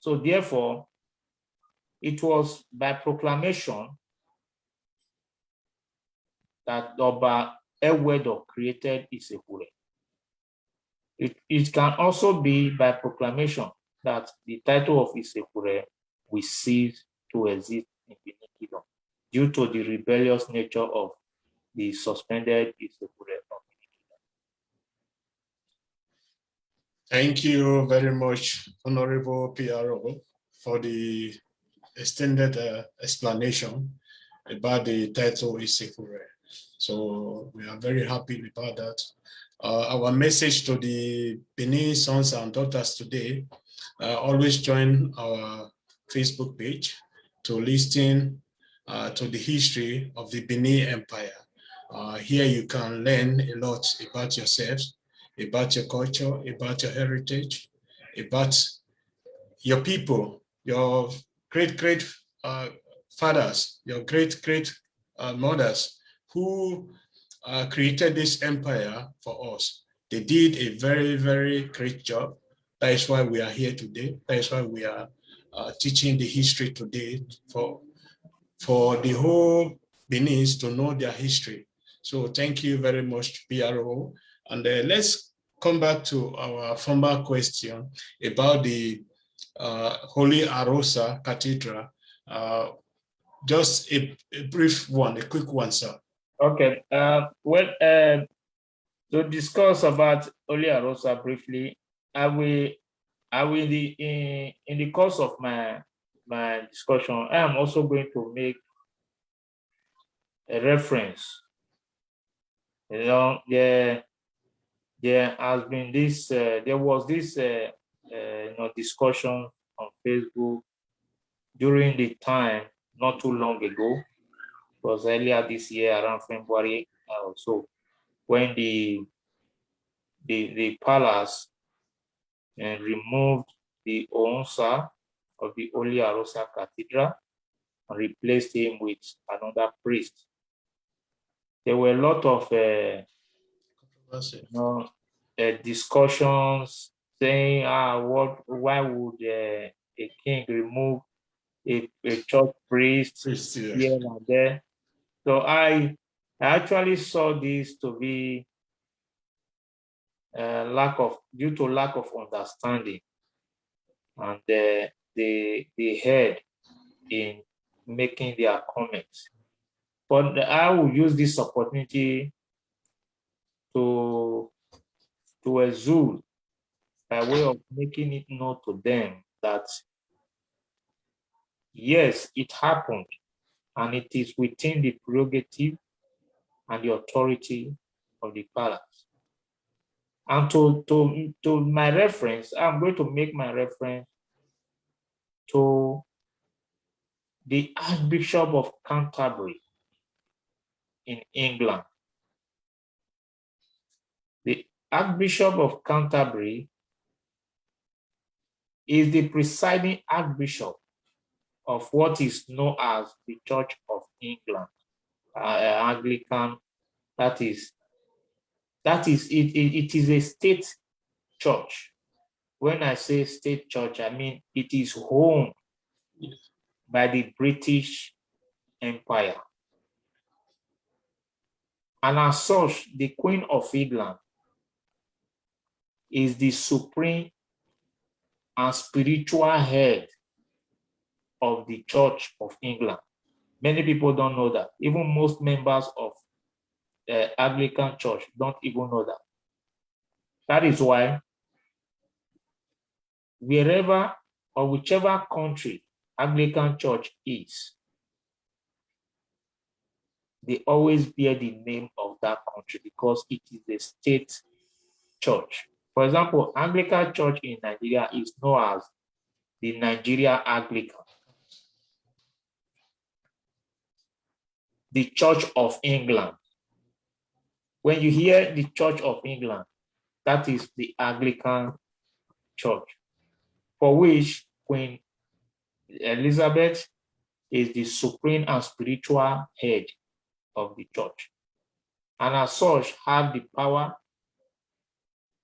So therefore, it was by proclamation that Oba Ewedo created Itsekhure. It can also be by proclamation that the title of Itsekhure will cease to exist in Benin Kingdom due to the rebellious nature of the suspended Itsekhure. Thank you very much, Honorable P.R.O, for the extended explanation about the title Itsekhure. So we are very happy about that. Our message to the Benin sons and daughters today, always join our Facebook page to listen to the history of the Benin Empire. Here you can learn a lot about yourselves, about your culture, about your heritage, about your people, your great fathers, your great mothers who created this empire for us. They did a very great job. That is why we are here today. That is why we are teaching the history today for the whole Benin to know their history. So thank you very much, P.R.O. And let's come back to our former question about the Holy Aruosa Cathedral. Just a brief one, a quick one, sir. Okay. To discuss about Holy Aruosa briefly, I will in the course of my discussion, I am also going to make a reference. You know, there has been this, there was this, discussion on Facebook during the time not too long ago. It was earlier this year, around February or so, when the palace removed the Onsa of the Holy Aruosa Cathedral and replaced him with another priest. There were a lot of discussions saying, why would a king remove a church priest here and there? So I actually saw this to be due to lack of understanding, and they heard in making their comments. But I will use this opportunity to exult by way of making it known to them that yes, it happened, and it is within the prerogative and the authority of the palace. And to my reference, I'm going to make my reference to the Archbishop of Canterbury in England. The Archbishop of Canterbury is the presiding Archbishop of what is known as the Church of England, Anglican, that is That is, it is a state church. When I say state church, I mean it is owned by the British Empire. And as such, the Queen of England is the supreme and spiritual head of the Church of England. Many people don't know that. Even most members of the Anglican Church don't even know that. That is why wherever or whichever country Anglican Church is, they always bear the name of that country because it is a state church. For example, Anglican Church in Nigeria is known as the Nigeria Anglican. The Church of England. When you hear the Church of England, that is the Anglican Church, for which Queen Elizabeth is the supreme and spiritual head of the church, and as such have the power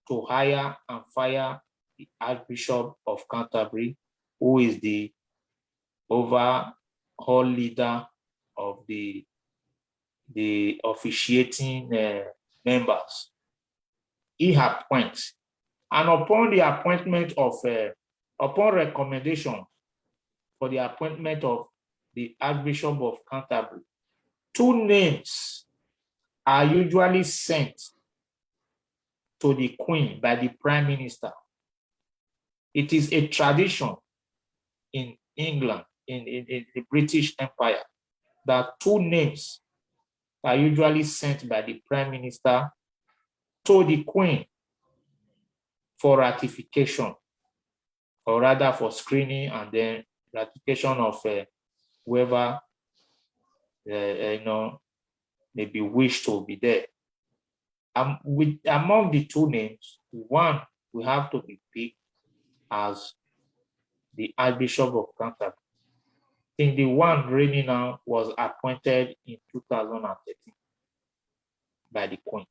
to hire and fire the Archbishop of Canterbury, who is the overall leader of the officiating members. He appoints, and upon the appointment of, upon recommendation for the appointment of the Archbishop of Canterbury, 2 names are usually sent to the Queen by the Prime Minister. It is a tradition in England, in the British Empire, that 2 names are usually sent by the Prime Minister to the Queen for ratification, or rather for screening and then ratification of whoever maybe wish to be there. Among the 2 names, one will have to be picked as the Archbishop of Canterbury. I think the one reigning now was appointed in 2013 by the Queen.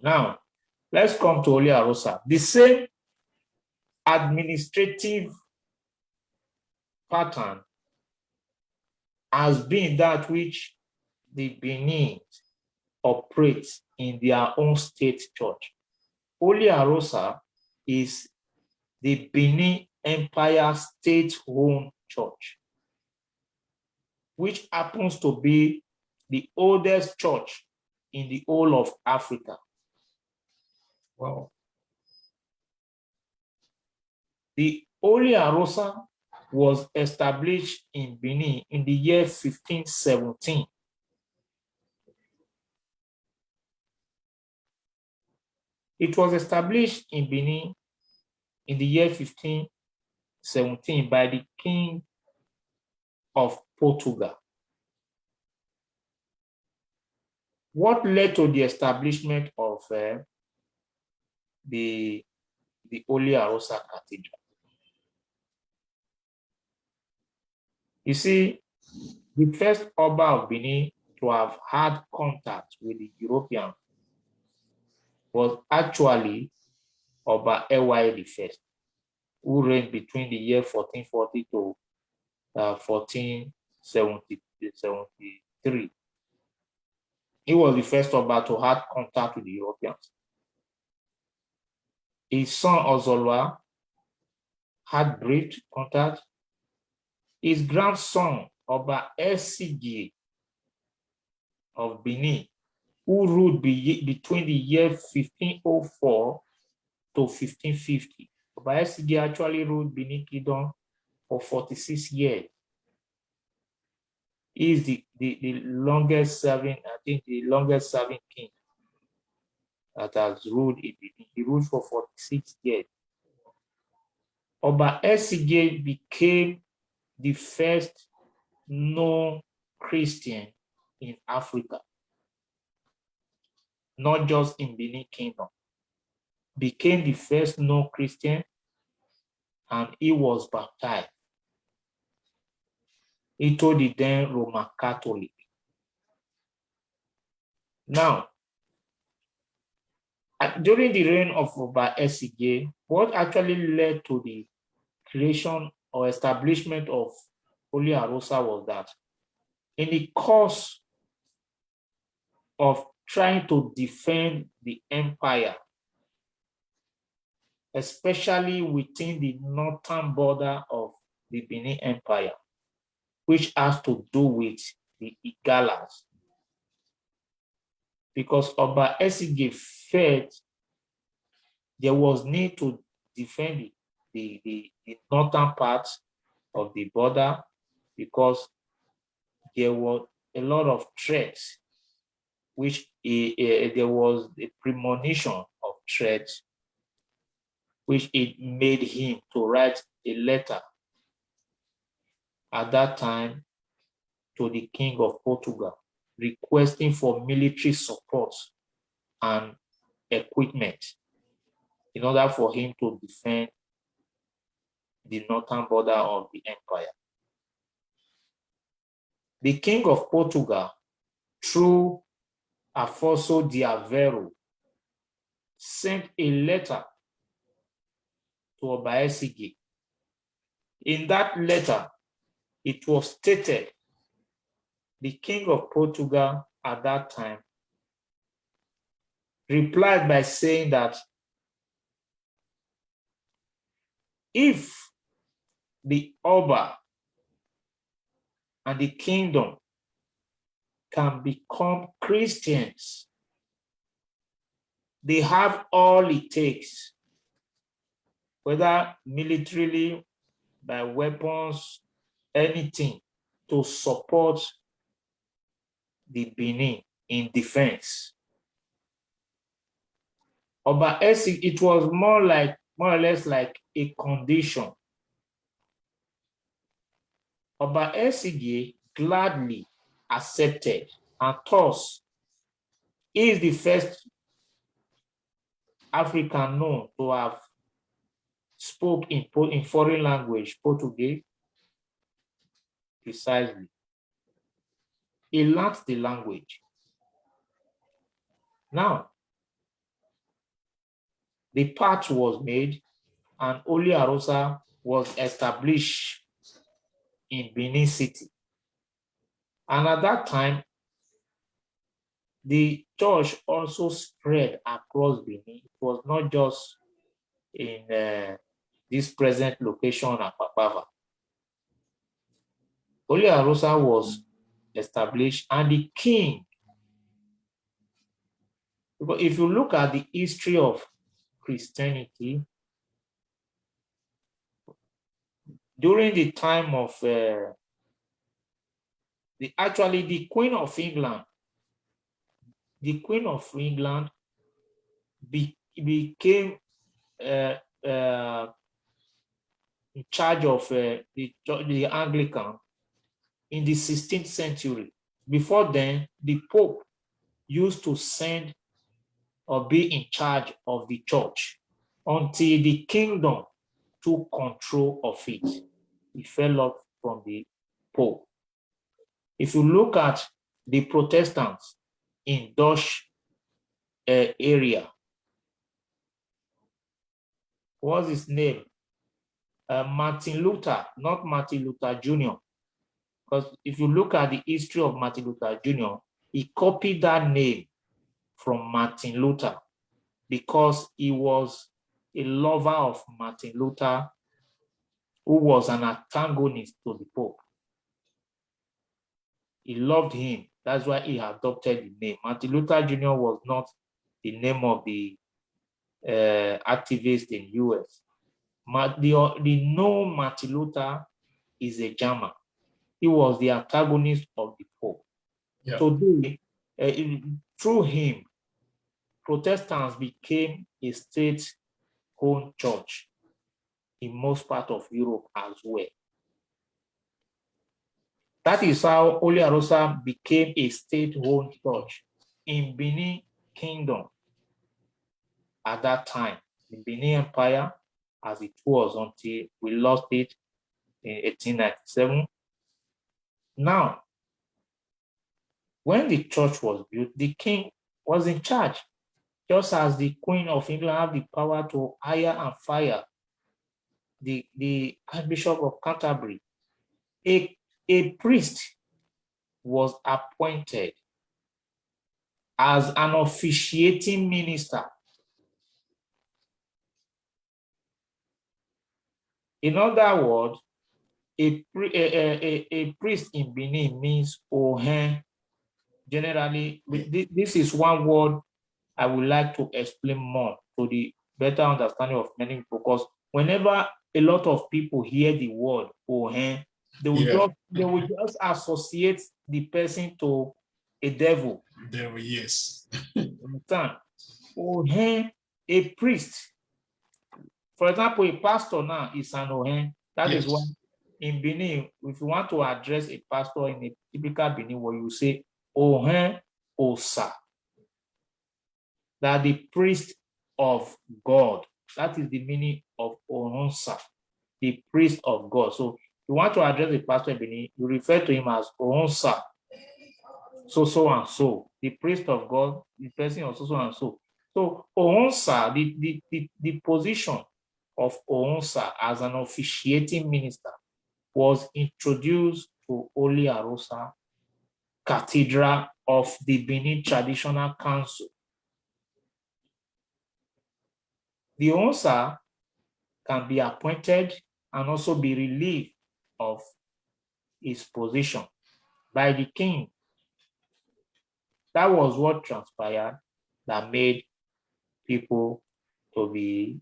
Now, let's come to Holy Aruosa. The same administrative pattern has been that which the Benin operates in their own state church. Holy Aruosa is the Benin Empire state-owned church, which happens to be the oldest church in the whole of Africa. Wow. The Holy Aruosa was established in Benin in the year 1517. It was established in Benin in the year 1517 by the King of Portugal. What led to the establishment of the Holy Aruosa Cathedral? You see, the first Oba of Benin to have had contact with the Europeans was actually Oba Ewaye I, who reigned between the year 1440 to 1473. He was the first Oba to have contact with the Europeans. His son Ozolwa had brief contact. His grandson, Oba Itsekhure of Benin, who ruled between the year 1504 to 1550. Oba Itsekhure actually ruled Benin Kingdom for 46 years. He is the longest serving, I think the longest serving king that has ruled in Benin. He ruled for 46 years. Oba Itsekhure became the first non-Christian in Africa, not just in Benin Kingdom. Became the first non-Christian, and he was baptized into the then Roman Catholic. Now, During the reign of Oba Esige, what actually led to the creation or establishment of Holy Aruosa was that in the course of trying to defend the empire, especially within the northern border of the Benin Empire, which has to do with the Igalas. Because Oba Esige felt there was need to defend the northern parts of the border because there were a lot of threats, which there was a premonition of threats, which it made him to write a letter at that time to the King of Portugal, requesting for military support and equipment in order for him to defend the northern border of the empire. The King of Portugal, through Afonso de Aveiro, sent a letter to Oba Esige. In that letter, it was stated the King of Portugal at that time replied by saying that if the Oba and the kingdom can become Christians, they have all it takes, whether militarily, by weapons, anything, to support the Benin in defense. Oba Esige, it was more or less like a condition. Oba Esige gladly accepted, and thus is the first African known to have spoke in foreign language, Portuguese, precisely. He learned the language. Now, the path was made and Holy Aruosa was established in Benin City. And at that time, the church also spread across Benin. It was not just in this present location at Apapava. Holy Aruosa was established, and the king, because if you look at the history of Christianity, during the time of the Queen of England, became in charge of the Anglican in the 16th century. Before then, the Pope used to send or be in charge of the church until the kingdom took control of it. It fell off from the Pope. If you look at the Protestants in Dutch area, what's his name? Martin Luther, not Martin Luther Jr. Because if you look at the history of Martin Luther Jr., he copied that name from Martin Luther because he was a lover of Martin Luther, who was an antagonist to the Pope. He loved him. That's why he adopted the name. Martin Luther Jr. was not the name of the activist in US. The known Martin Luther is a German. He was the antagonist of the Pope. Yeah. So through him, Protestants became a state-owned church in most parts of Europe as well. That is how Holy Aruosa became a state-owned church in Benin Kingdom at that time, the Benin Empire, as it was until we lost it in 1897. Now, when the church was built, the king was in charge. just as the Queen of England have the power to hire and fire the Archbishop of Canterbury, a priest was appointed as an officiating minister. In other words, a priest in Benin means Ohen. Generally, this is one word I would like to explain more to the better understanding of many people, because whenever a lot of people hear the word Ohen, they will just associate the person to a devil. Devil, yes. Understand? Ohen, a priest. For example, a pastor now is an Ohen. That is why in Benin, if you want to address a pastor in a typical Benin where you say Ohen Osa, that the priest of God. That is the meaning of Ohonsa, the priest of God. So if you want to address the pastor in Benin, you refer to him as Ohonsa, so and so, the priest of God, the person of so and so. So Ohonsa, the position of Ohonsa as an officiating minister was introduced to Holy Aruosa Cathedral of the Benin Traditional Council. The Ohonsa can be appointed and also be relieved of his position by the king. That was what transpired that made people to be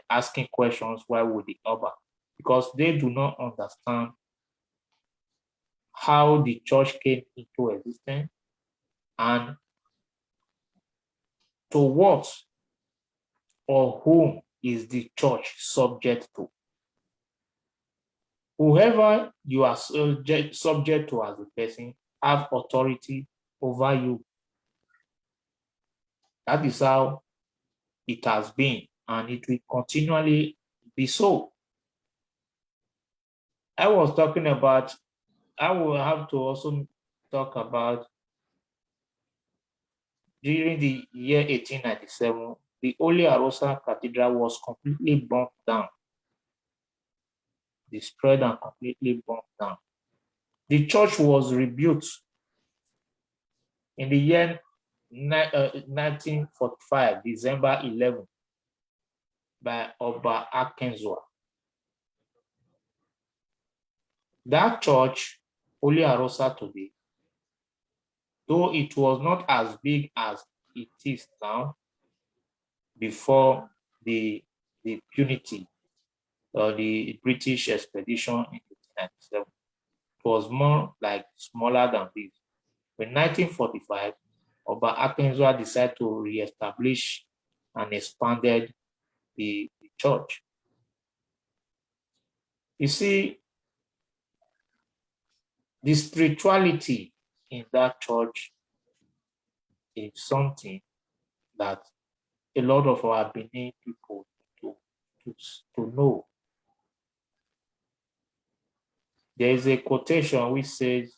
asking questions, why would the Oba? Because they do not understand how the church came into existence and to what or whom is the church subject to. Whoever you are subject to as a person have authority over you. That is how it has been, and it will continually be so. I was talking about, I will have to also talk about during the year 1897, the Holy Aruosa Cathedral was completely burnt down, destroyed and completely burnt down. The church was rebuilt in the year 1945, December 11, by Oba Akenzua. That church, Holy Aruosa today, though it was not as big as it is now before the punity or the British expedition in 1897, it was more like smaller than this. In 1945, Oba Akenzua decided to re-establish and expanded the church. You see, the spirituality in that church is something that a lot of our Benin people to know. There is a quotation which says,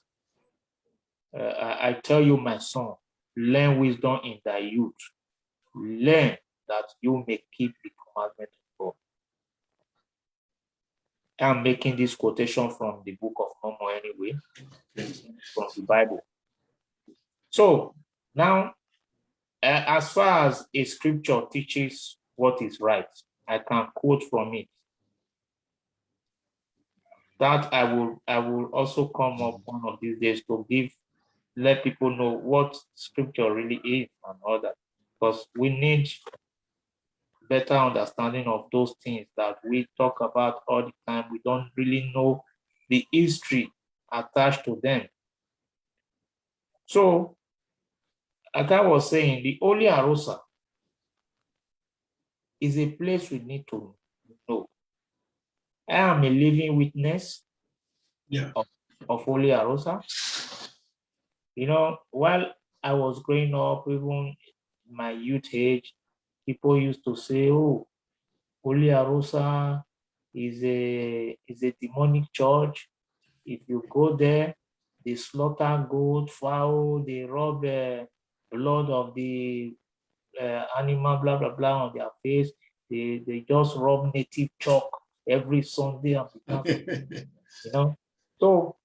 I tell you, my son, learn wisdom in thy youth. Learn that you may keep the commandment of God. I'm making this quotation from the book of Mormon anyway, from the Bible. So now, as far as a scripture teaches what is right, I can quote from it. That I will also come up one of these days to let people know what scripture really is and all that, because we need better understanding of those things that we talk about all the time. We don't really know the history attached to them. So, like I was saying, the Holy Aruosa is a place we need to know. I am a living witness of Holy Aruosa. You know, while I was growing up, even my youth age, people used to say, oh, Holy Aruosa is a demonic church. If you go there, they slaughter goat, fowl, they rub blood of the animal, blah, blah, blah on their face. They just rub native chalk every Sunday and you know. So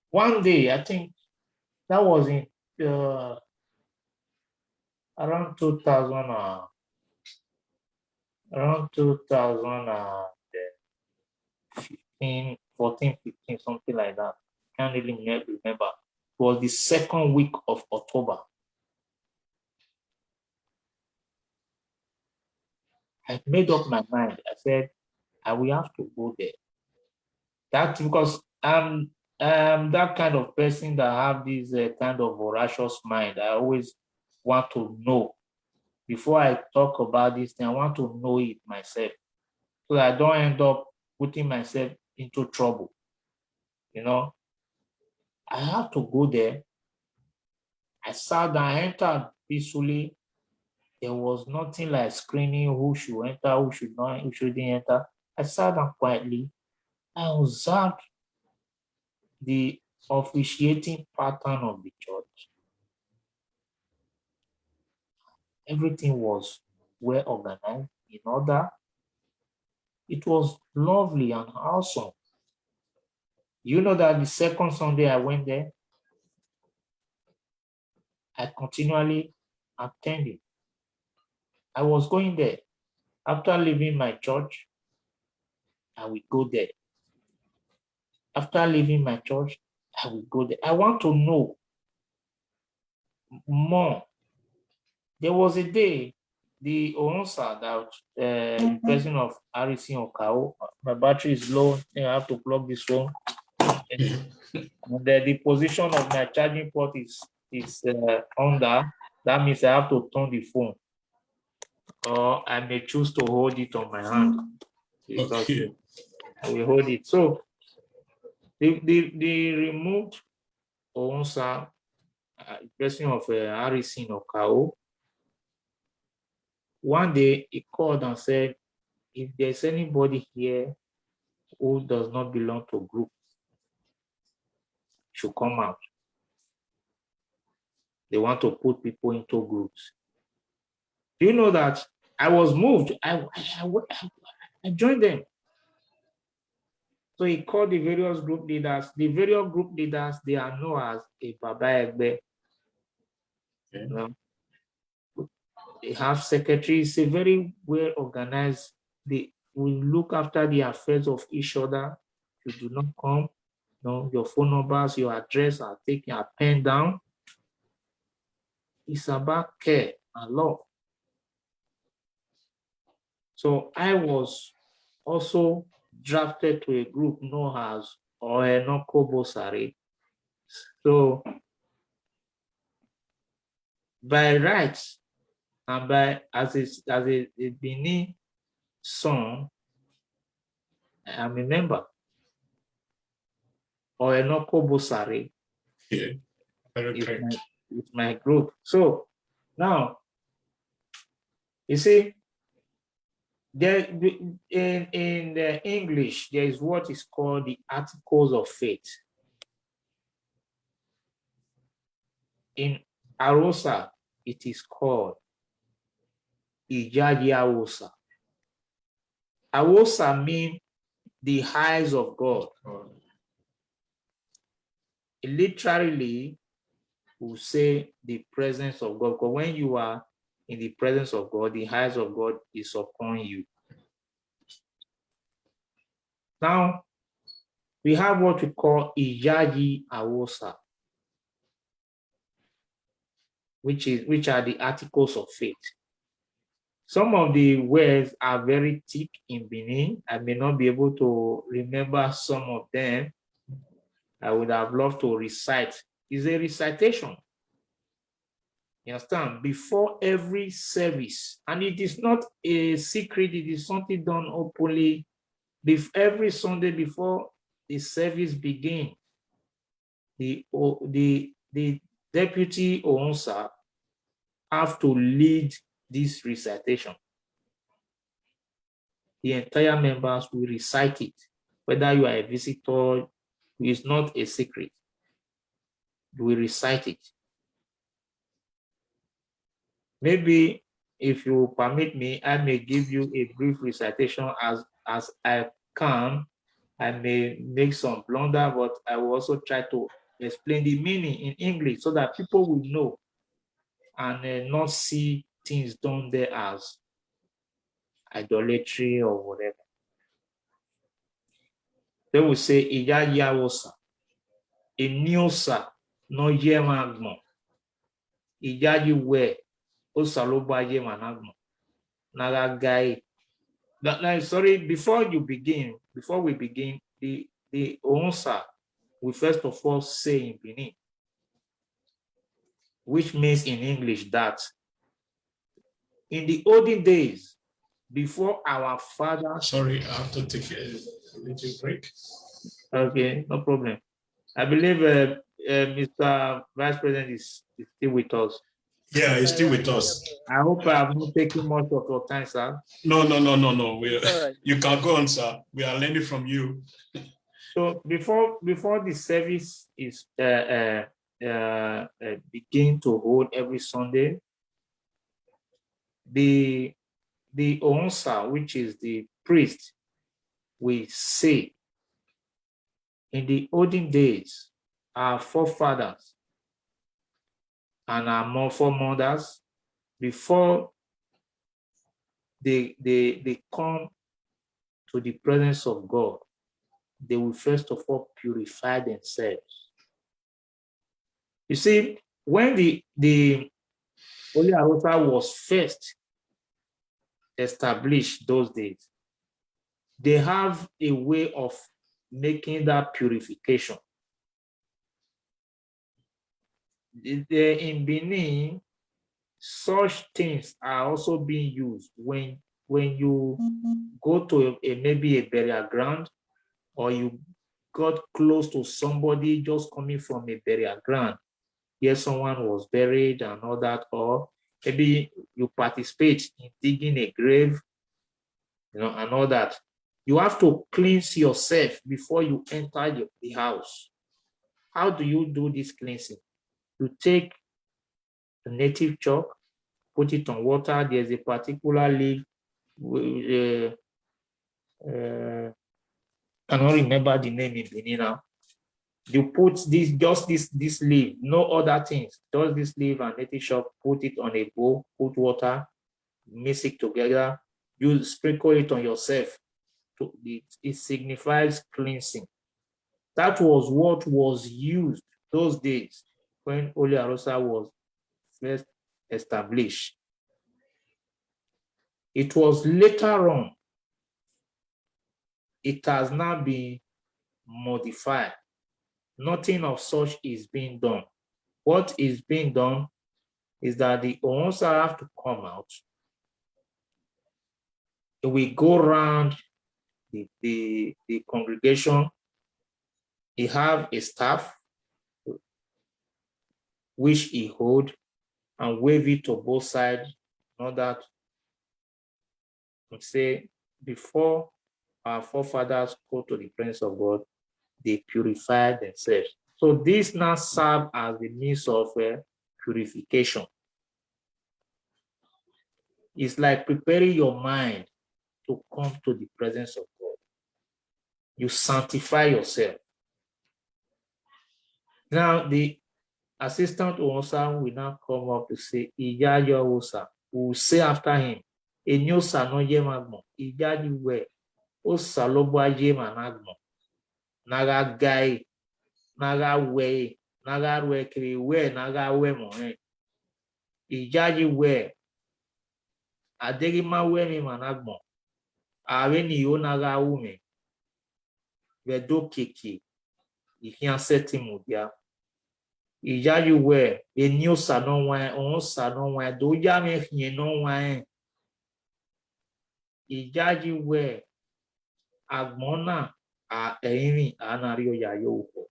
one day, I think that was in around 2000, around 2015, 14, 15, something like that. Can't really remember. It was the second week of October. I made up my mind. I said, I will have to go there. That's because I'm that kind of person that have this kind of voracious mind. I always want to know. Before I talk about this thing, I want to know it myself, so that I don't end up putting myself into trouble. You know, I have to go there. I sat down, I entered peacefully. There was nothing like screening who should enter, who should not, who shouldn't enter. I sat down quietly. I observed the officiating pattern of the church. Everything was well organized, in order. It was lovely and awesome. You know that the second Sunday I went there, I continually attended. I was going there. After leaving my church, I will go there. After leaving my church, I will go there. I want to know more. There was a day, the Aruosa, that the person of RC Okao, my battery is low, I have to plug this phone. And the position of my charging port is under. That means I have to turn the phone, or I may choose to hold it on my hand, because I will hold it. So the removed Aruosa, person of RC Okao, one day he called and said, if there's anybody here who does not belong to group, should come out. They want to put people into groups. Do you know that I was moved? I joined them. So he called the various group leaders. The various group leaders, they are known as a Baba Egbe. Okay. You know? They have secretaries, a very well organized. They will look after the affairs of each other. If you do not come, your phone numbers, your address are taken, are penned down. It's about care and love. So I was also drafted to a group known as Oenoko Sare. So by rights and by as a Benin son, I am a member. Oenoko Sare. Yeah, very great. It's my group. So now, you see, there in the English, there is what is called the Articles of Faith. In Aruosa, it is called Ijaji Aruosa. Aruosa means the eyes of God. It literally will say the presence of God. Because when you are in the presence of God, the eyes of God is upon you. Now, we have what we call Ijaji Aruosa, which are the articles of faith. Some of the words are very thick in Benin. I may not be able to remember some of them. I would have loved to recite. It's a recitation. You understand? Before every service. And it is not a secret. It is something done openly. Every Sunday before the service begins, the deputy Onsa have to lead this recitation. The entire members will recite it. Whether you are a visitor, it's not a secret. You will recite it. Maybe if you permit me, I may give you a brief recitation as I can. I may make some blunder, but I will also try to explain the meaning in English so that people will know and not see things done there as idolatry or whatever. They will say, Iya Yawosa, Eniosa, no Yemagmo, Iya Yuwe, Osaloba Yemanagmo, Nagagai. Now, sorry, before we begin, the Onsa we first of all say in Benin, which means in English that in the olden days, before our father. Sorry, I have to take a little break. Okay, no problem. I believe Mr. Vice President is still with us. Yeah, he's still with us. I hope I have not taken much of your time, sir. No. Right. You can go on, sir. We are learning from you. So before the service is begin to hold every Sunday, the Onsa, which is the priest, we say, in the olden days, our forefathers and our foremothers, before they come to the presence of God, they will first of all purify themselves. You see, when the Holy Aruosa was first established those days, they have a way of making that purification. In Benin, such things are also being used when you go to maybe a burial ground, or you got close to somebody just coming from a burial ground where someone was buried and all that, or maybe you participate in digging a grave, and all that. You have to cleanse yourself before you enter the house. How do you do this cleansing? You take the native chalk, put it on water. There's a particular leaf. I don't remember the name in Benin now. You put this leaf, no other things, just this leaf and native chalk, put it on a bowl, put water, mix it together. You sprinkle it on yourself. It signifies cleansing. That was what was used those days when Holy Aruosa was first established. It was later on, it has now been modified. Nothing of such is being done. What is being done is that the Onsa have to come out. We go around the congregation. He have a staff which he hold and wave it to both sides, in order to say, before our forefathers go to the presence of God, they purify themselves. So this now serves as the means of purification. It's like preparing your mind to come to the presence of God. You sanctify yourself. Now the assistant Onsa will now come up to say, Iya Yawosa. We will say after him, Eniosa no Yemagmo, Iya Yuwe, Osaloba Yemanagmo, Naga Gai, Naga We, Naga Wekri We, Naga Wemo, Iya Yuwe, Aderima We Managmo, Areni Yo Naga Ume, Vedo Kiki, Ikian Setimudia. Iya Yuwe, Eniosa no Wan, Onsa no Wan, Doja me no Wan. Iya Yuwe, Agmona, Amy, Anario Yayoko.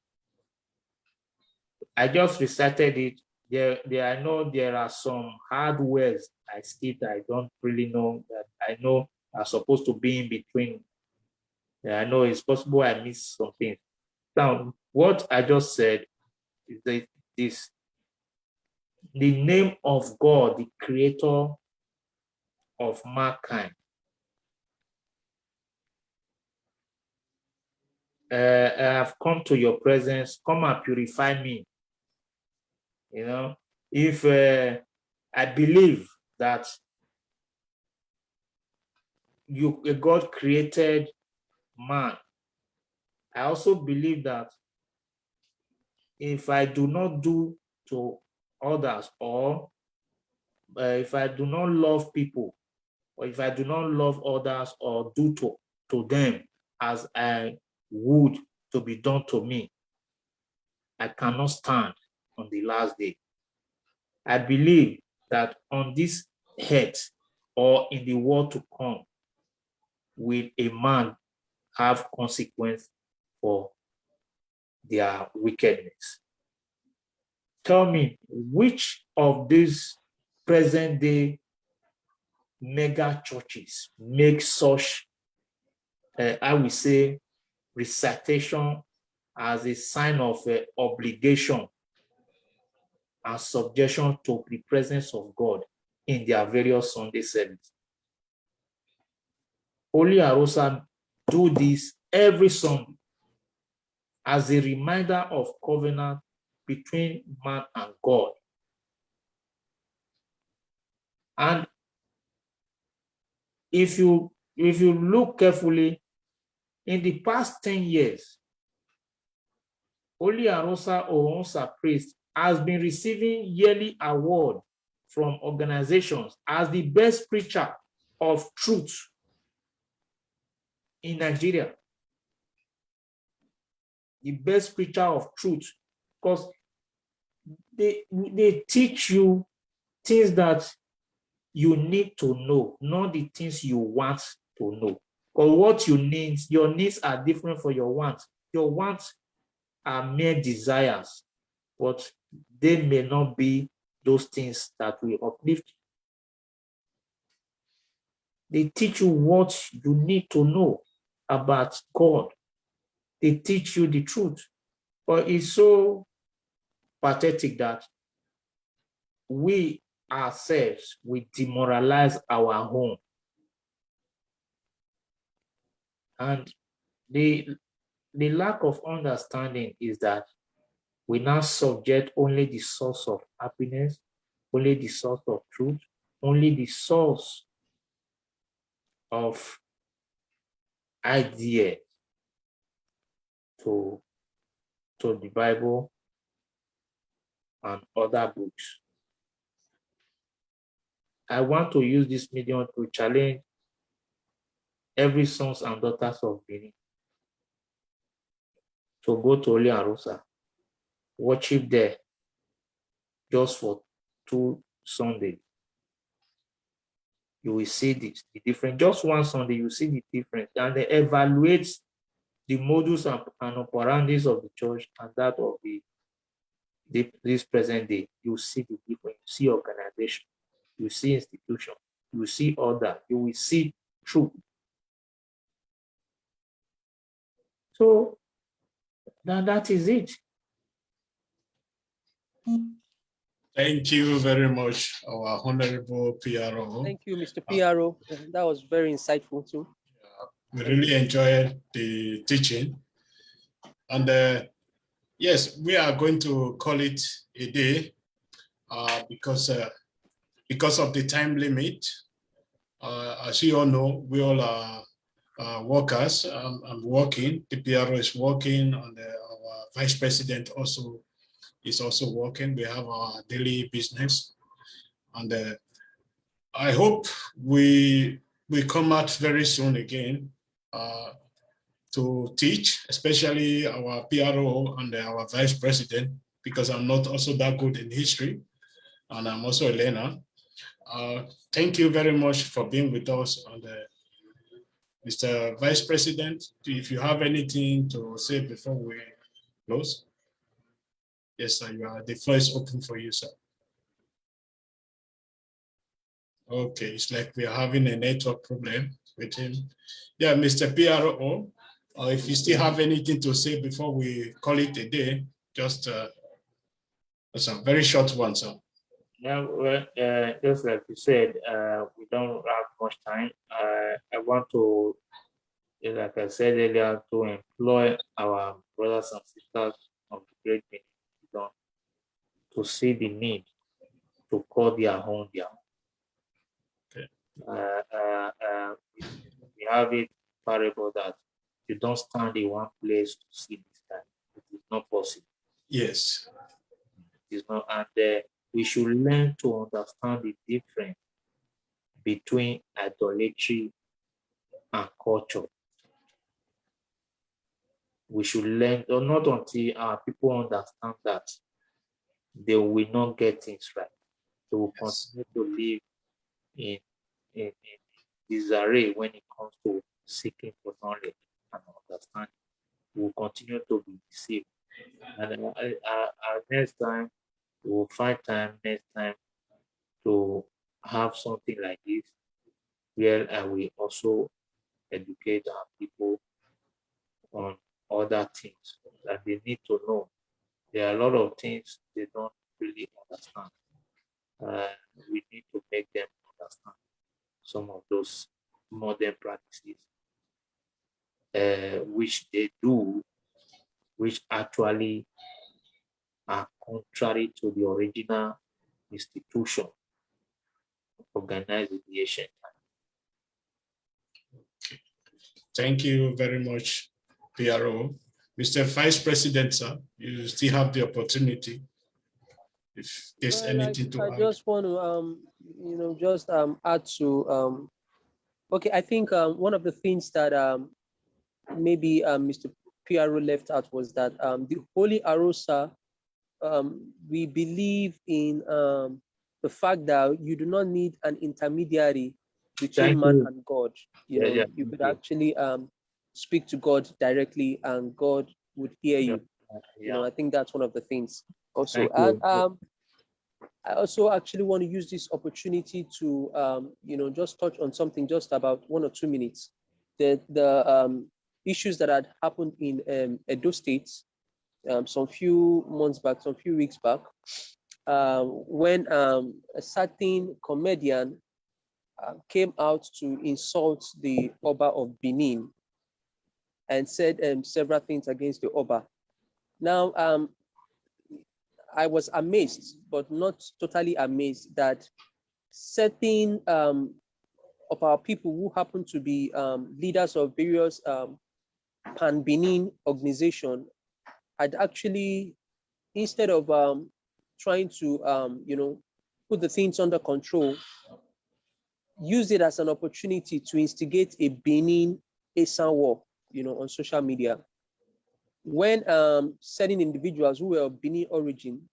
I just recited it. I know there are some hard words I skipped. I don't really know that. I know are supposed to be in between. I know it's possible I missed something. Now, what I just said is this: the name of God, the Creator of mankind. I have come to your presence. Come and purify me. You know, if I believe that God created man, I also believe that if I do not do to others, or if I do not love people, or if I do not love others or do to them as I would to be done to me, I cannot stand on the last day. I believe that on this earth or in the world to come, will a man have consequence for their wickedness? Tell me, which of these present day mega churches make such, I would say, recitation as a sign of obligation and subjection to the presence of God in their various Sunday services? Holy Aruosa do this every Sunday as a reminder of covenant between man and God. And if you look carefully, in the past 10 years, Holy Aruosa Orukpe priest has been receiving yearly award from organizations as the best preacher of truth in Nigeria. The best preacher of truth, because they teach you things that you need to know, not the things you want to know. Or what you need, your needs are different from your wants. Your wants are mere desires, but they may not be those things that will uplift you. They teach you what you need to know about God. They teach you the truth. But it's so pathetic that we ourselves, we demoralize our home. And the lack of understanding is that we now subject only the source of happiness, only the source of truth, only the source of idea to the Bible and other books. I want to use this medium to challenge every sons and daughters of Benin to go to Holy Aruosa, worship there just for 2 Sundays. You will see the difference. Just one Sunday, you see the difference, and they evaluate the modus and operandis of the church and that of this present day. You see the difference. You see organization. You see institution. You see order. You will see truth. So that is it. Thank you very much, our Honorable P.R.O. Thank you, Mr. P.R.O. That was very insightful too. We really enjoyed the teaching. And yes, we are going to call it a day because of the time limit. As you all know, we all are workers. I'm working. The P.R.O. is working, and our Vice President also is also working. We have our daily business, and I hope we come out very soon again to teach, especially our P.R.O. and our Vice President, because I'm not also that good in history, and I'm also a learner. Thank you very much for being with us. And Mr. Vice President, if you have anything to say before we close. Yes, sir, the floor is open for you, sir. Okay, it's like we are having a network problem with him. Yeah, Mr. P.R.O., if you still have anything to say before we call it a day, just it's a very short one, sir. Yeah, well, just like you said, we don't have much time. I want to, like I said earlier, to employ our brothers and sisters of the Great Benin Kingdom to see the need to call their own their own. Okay. We have it parable that you don't stand in one place to see this time. It is not possible. Yes. It is not, and we should learn to understand the difference between idolatry and culture. We should learn, or not until our people understand that, they will not get things right. They will Yes. continue to live in disarray when it comes to seeking for knowledge and understanding. We will continue to be deceived. And next time, we will find time next time to have something like this, where I will also educate our people on other things that they need to know. There are a lot of things they don't really understand. We need to make them understand some of those modern practices, which they do, which actually are contrary to the original institution organized in the ancient time. Thank you very much, P.R.O. Mr. Vice President, sir, you still have the opportunity if there's Well, anything to I add. just want to just add to okay, I think one of the things that maybe Mr. P.R.O left out was that the Holy Aruosa, we believe in the fact that you do not need an intermediary between Thank man you. and God. Yeah, yeah, You thank could you. actually speak to God directly, and God would hear Yeah, you. I think that's one of the things also. thank And you. I also actually want to use this opportunity to just touch on something just about 1 or 2 minutes. The issues that had happened in Edo State some few months back, some few weeks back, when a certain comedian came out to insult the Oba of Benin and said several things against the Oba. Now, I was amazed, but not totally amazed, that certain of our people who happen to be leaders of various pan-Benin organization had actually, instead of trying to put the things under control, use it as an opportunity to instigate a Benin Esan war, on social media. When certain individuals who were of Benin origin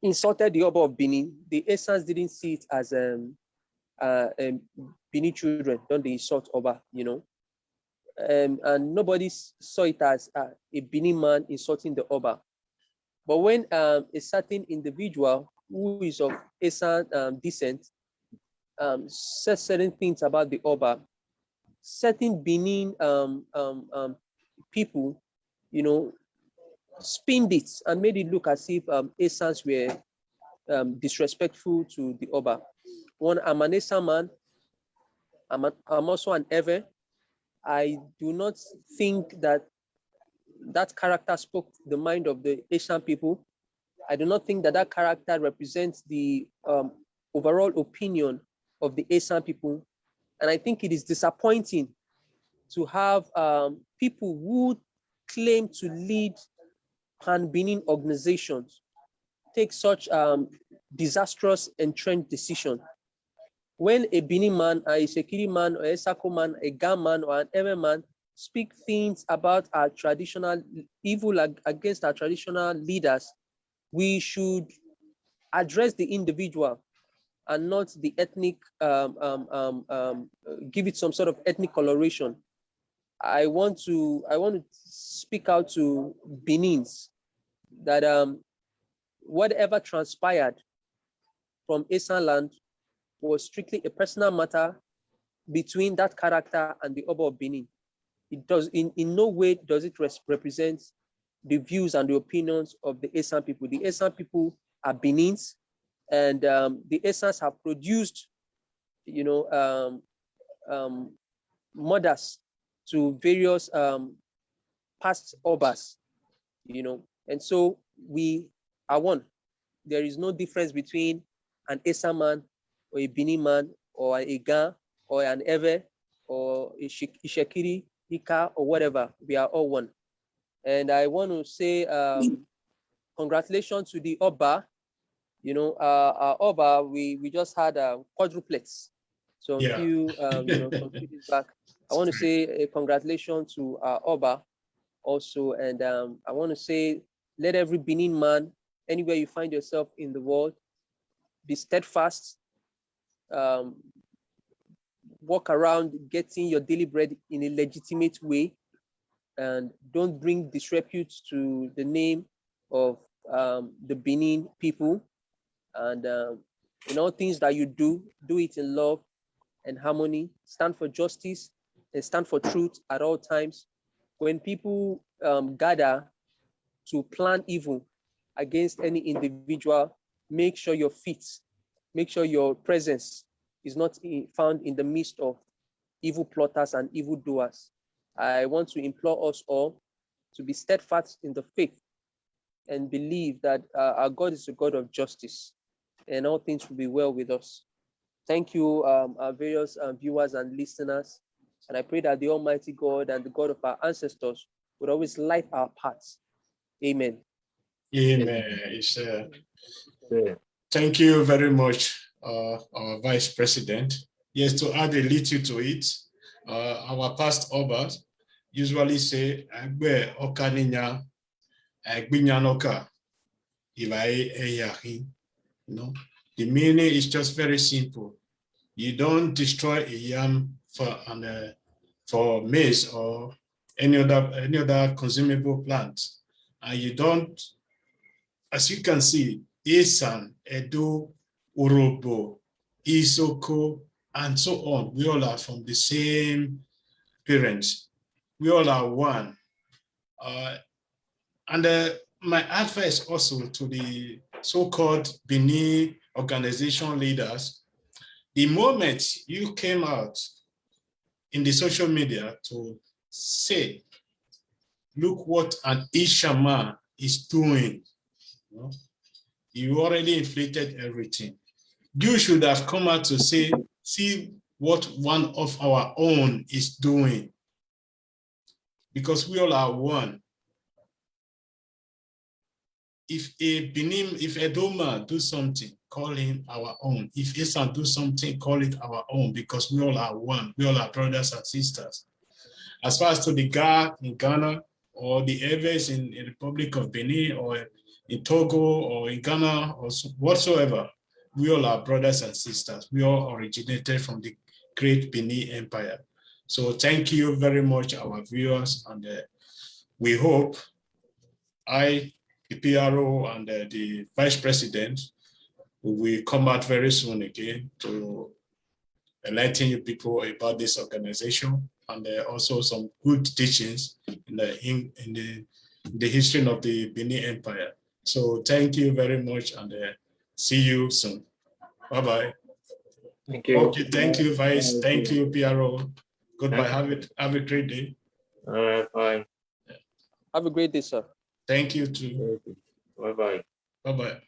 insulted the Oba of Benin, the Esans didn't see it as Benin children, don't they insult Oba, and nobody saw it as a Benin man insulting the Oba. But when a certain individual who is of Esan descent said certain things about the Oba, certain Benin people, spinned it and made it look as if Esans were disrespectful to the Oba. One, I'm an Esan man. I'm also an Ewe. I do not think that character spoke the mind of the Asian people. I do not think that character represents the overall opinion of the Asian people. And I think it is disappointing to have people who claim to lead pan-Benin organizations take such disastrous entrenched decision. When a Benin man, a Itsekhure man, or a Sako man, a Gam man, or an Ewe man speak things about our traditional evil against our traditional leaders, we should address the individual and not the ethnic, give it some sort of ethnic coloration. I want to speak out to Benins that whatever transpired from Esan land was strictly a personal matter between that character and the Oba of Benin. It does in no way does it represent the views and the opinions of the Esan people. The Esan people are Benins. And the Esans have produced, mothers to various past obas, and so we are one. There is no difference between an Esa man or a Benin man or a Gan or an Ewe or a Ishekiri, Ika, or whatever. We are all one. And I want to say congratulations to the Oba. Our Oba, we just had quadruplets. So Yeah. some few days back. I want to say congratulations to our Oba also. And I want to say, let every Benin man, anywhere you find yourself in the world, be steadfast, walk around getting your daily bread in a legitimate way, and don't bring disrepute to the name of the Benin people. And in all things that you do it in love and harmony. Stand for justice and stand for truth at all times. When people gather to plan evil against any individual, make sure your feet, make sure your presence is not found in the midst of evil plotters and evil doers. I want to implore us all to be steadfast in the faith and believe that our God is a God of justice and all things will be well with us. Thank you, our various viewers and listeners. And I pray that the Almighty God and the God of our ancestors would always light our paths. Amen. Amen. Thank you very much, our Vice President. Yes, to add a little to it, our past obas usually say, "Agbe okaninya, agbinyanoka, ivae eyahi." The meaning is just very simple. You don't destroy a yam for maize or any other consumable plant, and you don't. As you can see, Esan, Edo, Urobo, Isoko, and so on. We all are from the same parents. We all are one. My advice also to the so-called Benin organization leaders, the moment you came out in the social media to say, look what an Ishama is doing, you already inflated everything. You should have come out to say, see what one of our own is doing, because we all are one. If Edoma do something, call him our own. If Esan do something, call it our own, because we all are one. We all are brothers and sisters. As far as to the Ga in Ghana, or the Eves in the Republic of Benin, or in Togo, or in Ghana, or whatsoever, we all are brothers and sisters. We all originated from the great Benin Empire. So thank you very much, our viewers, and we hope the P.R.O and the Vice President will come out very soon again to enlighten you people about this organization, and also some good teachings in the history of the Benin Empire. So thank you very much, and see you soon. Bye-bye. Thank you. Okay, thank you, Vice. Thank you, P.R.O. Goodbye. Have a great day. All right, bye. Have a great day, sir. Thank you too. Bye-bye. Bye-bye.